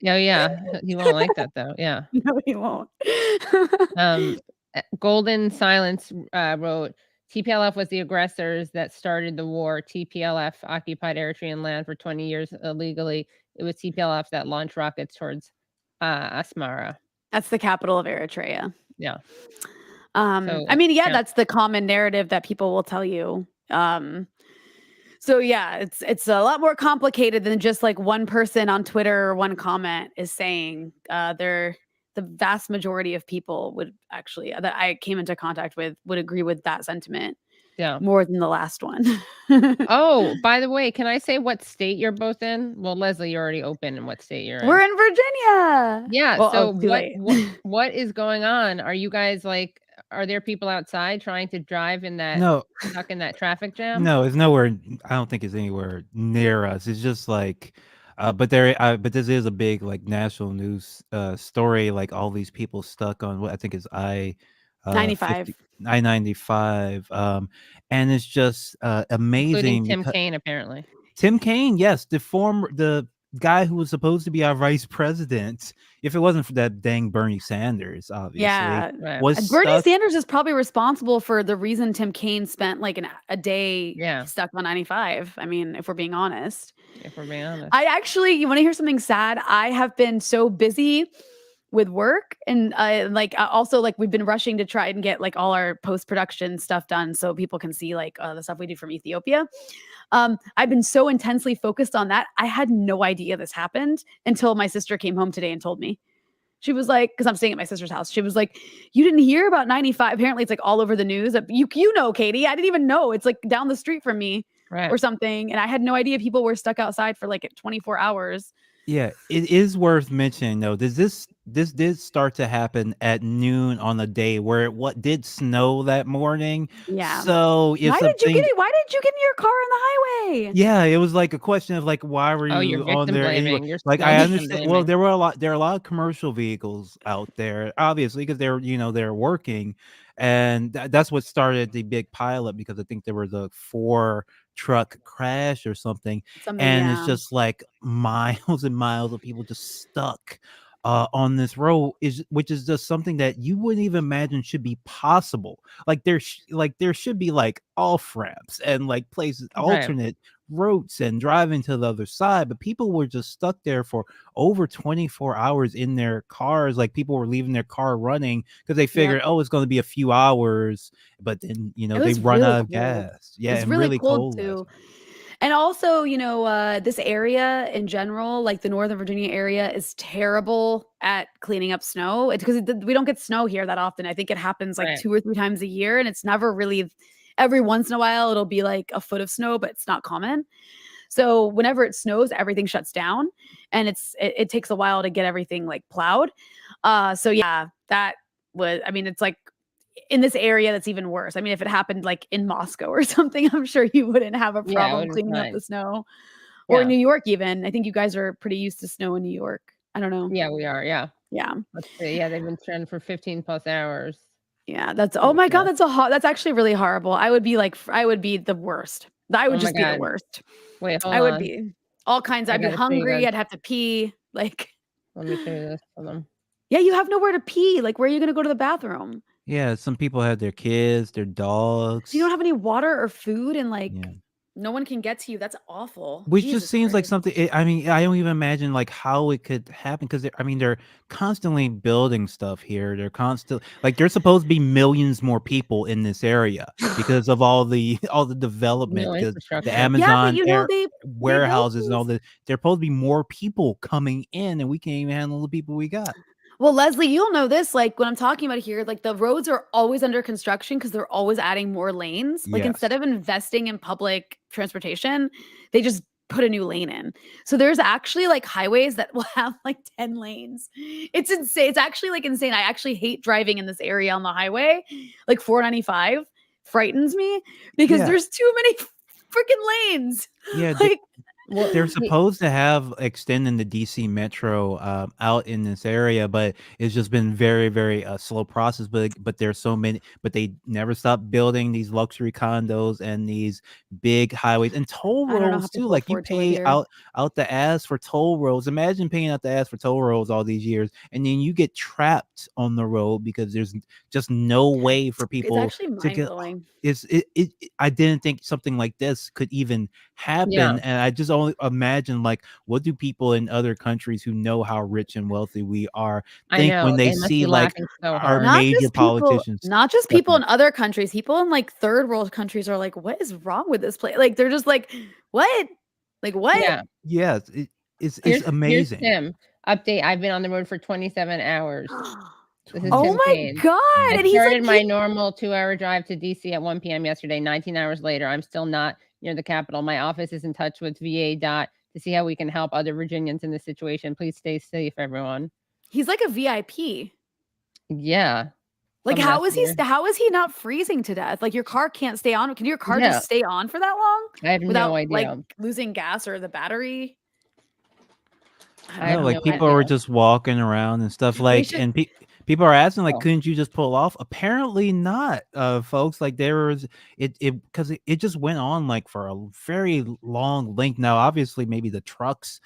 Oh, yeah. He won't like that, though. Yeah. No, he won't. Golden Silence wrote, TPLF was the aggressors that started the war. TPLF occupied Eritrean land for 20 years illegally. It was TPLF that launched rockets towards Asmara. That's the capital of Eritrea. Yeah. I mean, yeah, that's the common narrative that people will tell you. So yeah, it's a lot more complicated than just like one person on Twitter or one comment is saying. The vast majority of people would actually, that I came into contact with, would agree with that sentiment. Yeah. More than the last one. Oh, by the way, can I say what state you're both in? Well, Leslie, you're already open in what state you're in. We're in Virginia. Yeah. Well, so what is going on? Are you guys like, are there people outside trying to drive in that stuck in that traffic jam? No, it's nowhere. I don't think it's anywhere near us. It's just like But this is a big like national news story. Like all these people stuck on what I think is 95. I-95, and it's just including amazing Tim because Kaine, apparently. Tim Kaine, yes, the guy who was supposed to be our vice president, if it wasn't for that dang Bernie Sanders, obviously, Yeah. Right. was And Bernie stuck. Sanders is probably responsible for the reason Tim Kaine spent like a day Yeah. stuck on 95. I mean, if we're being honest. If we're being honest. You want to hear something sad? I have been so busy with work and also like we've been rushing to try and get like all our post-production stuff done so people can see like the stuff we do from Ethiopia. I've been so intensely focused on that. I had no idea this happened until my sister came home today and told me. She was like, because I'm staying at my sister's house. She was like, "You didn't hear about 95?" Apparently, it's like all over the news. You know, Katie, I didn't even know. It's like down the street from me Right. or something, and I had no idea people were stuck outside for like 24 hours. Yeah, it is worth mentioning though. This did start to happen at noon on the day where it did snow that morning. Yeah. So if Why did you something, Why did you get in your car on the highway? yeah, it was like a question of like, why were Oh, you're you on victim there anyway? blaming. You're Like so I victim understand. Well, blaming. there are a lot of commercial vehicles out there, obviously, because they're working, and that's what started the big pileup because I think there was a 4-truck crash or something, and it's Yeah. just like miles and miles of people just stuck on this road, which is just something that you wouldn't even imagine should be possible. Like there should be like off ramps and like places Right. alternate routes and driving to the other side, but people were just stuck there for over 24 hours in their cars. Like people were leaving their car running because they figured, oh, it's going to be a few hours, but then It they was run really out of cold. gas. Yeah, It's and really really cold cold last too. night. And also, this area in general, like the Northern Virginia area, is terrible at cleaning up snow. It's because we don't get snow here that often. I think it happens like Right. 2 or 3 times a year, and it's never really. Every once in a while, it'll be like a foot of snow, but it's not common. So whenever it snows, everything shuts down, and it takes a while to get everything like plowed. So yeah, that was. I mean, it's like in this area that's even worse. I mean, if it happened like in Moscow or something, I'm sure you wouldn't have a Yeah, it problem would be cleaning up fine. the snow. Or Yeah. New York even. I think you guys are pretty used to snow in New York. I don't know. Yeah, we are. Yeah. Yeah. Let's see. Yeah, they've been stranded for 15 plus hours. Yeah, oh my god, that's actually really horrible. I would be the worst. I would Oh my just be the God. worst. Wait, hold I would on. be all kinds. I I'd be gotta show you hungry. guys. I'd have to pee. Like, Let me show you this. Hold on. yeah, you have nowhere to pee. Like, where are you gonna go to the bathroom? Yeah, some people had their kids, their dogs. So you don't have any water or food, and like Yeah. no one can get to you. That's awful. Which just Jesus seems like Christ. something. I mean, I don't even imagine like how it could happen because I mean, they're constantly building stuff here. They're constant like there's supposed to be millions more people in this area because of all the development. No Because infrastructure. the Yeah, but Amazon they built warehouses and all these. the there's supposed to be more people coming in, and we can't even handle the people we got. Well, Leslie, you'll know this. Like when I'm talking about here, like the roads are always under construction because they're always adding more lanes. Like instead Yes. of investing in public transportation, they just put a new lane in. So there's actually like highways that will have like 10 lanes. It's insane. It's actually like insane. I actually hate driving in this area on the highway. Like 495 frightens me because Yeah. there's too many freaking lanes. Yeah. Like Well, They're supposed to have extending the DC Metro out in this area, but it's just been very, very slow process. But there's so many, but they never stop building these luxury condos and these big highways and toll I don't know how roads too. people Like you afford to live pay here. out the ass for toll roads. Imagine paying out the ass for toll roads all these years, and then you get trapped on the road because there's just no way for It's people actually to mind get. blowing. I didn't think something like this could even happen, Yeah. and I just only imagine like what do people in other countries who know how rich and wealthy we are I think when know. they They must see be like laughing so our hard. major politicians Not just people stepping in other countries, people in like third world countries are like, what is wrong with this place? Like they're just like, what? Like what? Yeah. yes it's Here's amazing. Tim. Update. I've been on the road for 27 hours. This is Oh Tim my Kaine. god. I And he's started like my normal 2-hour drive to DC at 1 p.m. yesterday. 19 hours later, I'm still not near the Capitol. My office is in touch with VA DOT to see how we can help other Virginians in this situation. Please stay safe, everyone. he's like a VIP. Yeah. Like Some how is he not freezing to death? Like your car can't stay on. Can your car Yeah. just stay on for that long I have without no idea. like losing gas or the battery? I have No, like no people idea. were just walking around and stuff We like, should. and people are asking like, Oh. couldn't you just pull off? Apparently not, folks. Like there was because it just went on like for a very long length. Now, obviously, maybe the trucks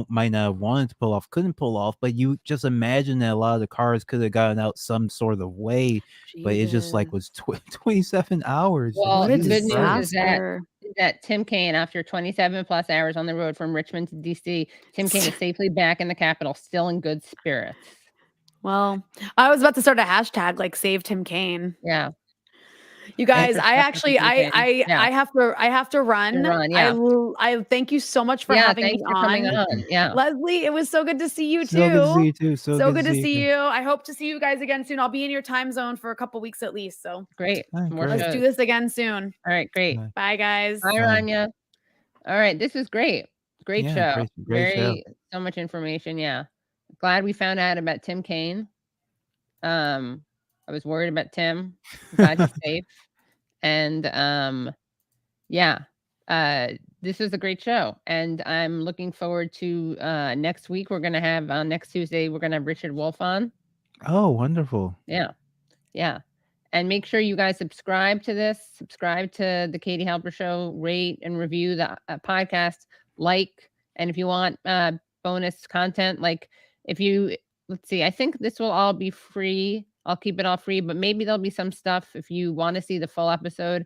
might not have wanted to pull off, couldn't pull off, but you just imagine that a lot of the cars could have gotten out some sort of way, but it just like Jesus. was 27 hours. Well, What a the good news Christ. is that disaster. Tim Kaine, after 27 plus hours on the road from Richmond to DC, Tim Kaine is safely back in the capital, still in good spirits. Well, I was about to start a hashtag like save Tim Kaine. Yeah. You guys, Enter I Tim actually Kaine. Yeah. I have to run. Yeah. I thank you so much for Yeah, having thanks me for coming on. on. Yeah. Leslie, it was so good to see you So good to see too. you too. So good to you see too. you. I hope to see you guys again soon. I'll be in your time zone for a couple weeks at least. So Great. All right, More great. let's do shows. this again soon. All right, great. Bye. Bye, guys. Hi, Bye. Rania. All right, this was great. Great Yeah, show. great show. So much information. Yeah. Glad we found out about Tim Kaine. I was worried about Tim. Glad he's safe. And yeah. This was a great show. And I'm looking forward to next week. We're gonna have next Tuesday, we're gonna have Richard Wolf on. Oh, wonderful. Yeah. Yeah. And make sure you guys subscribe to this, subscribe to the Katie Halper Show, rate and review the podcast, and if you want bonus content, like if you, let's see, I think this will all be free. I'll keep it all free, but maybe there'll be some stuff if you want to see the full episode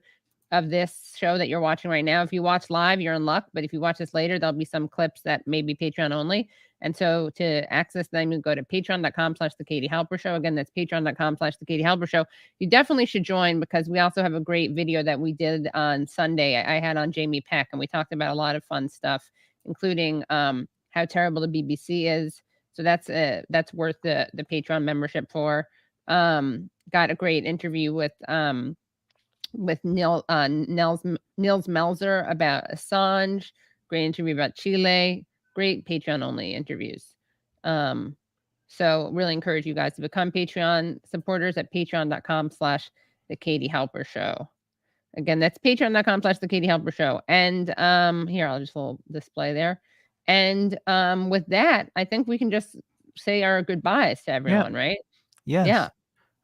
of this show that you're watching right now. If you watch live, you're in luck, but if you watch this later, there'll be some clips that may be Patreon only. And so to access them, you go to patreon.com/The Katie Halper Show. Again, that's patreon.com/The Katie Halper Show. You definitely should join because we also have a great video that we did on Sunday. I had on Jamie Peck, and we talked about a lot of fun stuff, including how terrible the BBC is. So that's worth the Patreon membership for. Got a great interview with Nils Melzer about Assange. Great interview about Chile. Great Patreon only interviews. So really encourage you guys to become Patreon supporters at patreon.com/The Katie Halper Show. Again, that's patreon.com/The Katie Halper Show. And here, I'll just little display there. And with that, I think we can just say our goodbyes to everyone, right? Yes. Yeah.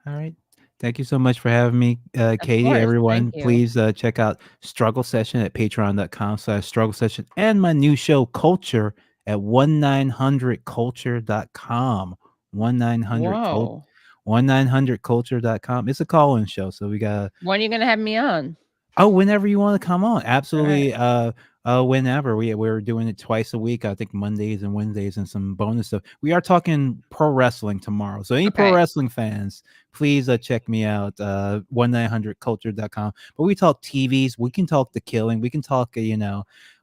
All right. Thank you so much for having me, Katie. course. Everyone, Thank you. please check out Struggle Session at patreon.com/Struggle Session and my new show Culture at 1900culture.com. 1900culture.com. It's a call-in show, so we got. When are you gonna have me on? Oh, whenever you want to come on, absolutely. Whenever we're doing it twice a week, I think Mondays and Wednesdays, and some bonus stuff. We are talking pro wrestling tomorrow, so any pro Okay. wrestling fans, please check me out. 1900culture.com. But we talk TVs, we can talk The Killing, we can talk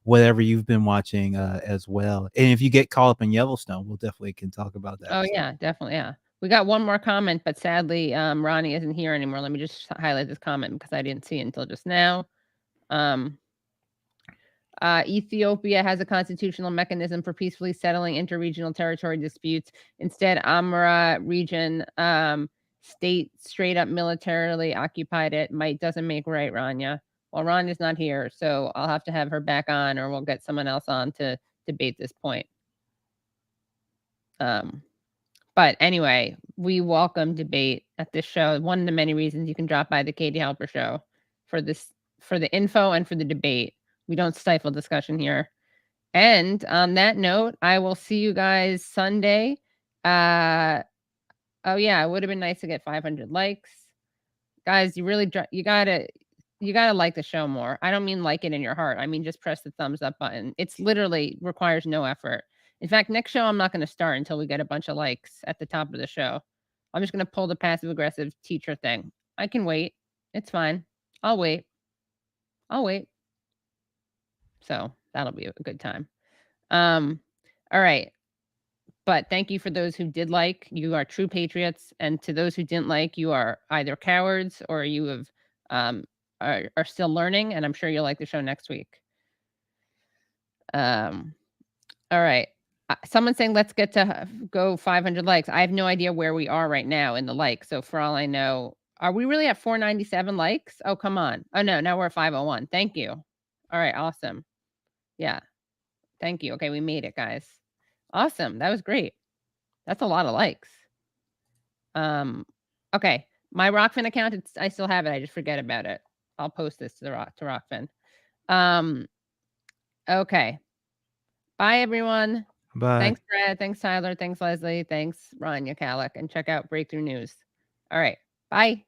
whatever you've been watching as well. And if you get caught up in Yellowstone, we'll definitely can talk about that. Oh yeah, definitely. Yeah. We got one more comment, but sadly, Ronnie isn't here anymore. Let me just highlight this comment because I didn't see it until just now. Ethiopia has a constitutional mechanism for peacefully settling interregional territory disputes. Instead, Amara region state straight up militarily occupied it. Might doesn't make right, Rania. Well, Rania's not here, so I'll have to have her back on, or we'll get someone else on to debate this point. But anyway, we welcome debate at this show. One of the many reasons you can drop by the Katie Halper Show for the info and for the debate. We don't stifle discussion here. And on that note, I will see you guys Sunday. Oh yeah, it would have been nice to get 500 likes. Guys, you gotta like the show more. I don't mean like it in your heart. I mean, just press the thumbs up button. It's literally requires no effort. In fact, next show, I'm not going to start until we get a bunch of likes at the top of the show. I'm just going to pull the passive aggressive teacher thing. I can wait. It's fine. I'll wait. So that'll be a good time. All right. But thank you for those who did like. You are true patriots. And to those who didn't like, you are either cowards or you have are still learning. And I'm sure you'll like the show next week. All right. Someone's saying, let's get to go 500 likes. I have no idea where we are right now in the likes. So for all I know, are we really at 497 likes? Oh, come on. Oh, no, now we're at 501. Thank you. All right. Awesome. Yeah. Thank you. Okay. We made it, guys. Awesome. That was great. That's a lot of likes. Okay. My Rockfin account, I still have it. I just forget about it. I'll post this to Rockfin. Okay. Bye, everyone. Bye. Thanks, Brad. Thanks, Tyler. Thanks, Leslie. Thanks, Rania Khalek. And check out Breakthrough News. All right. Bye.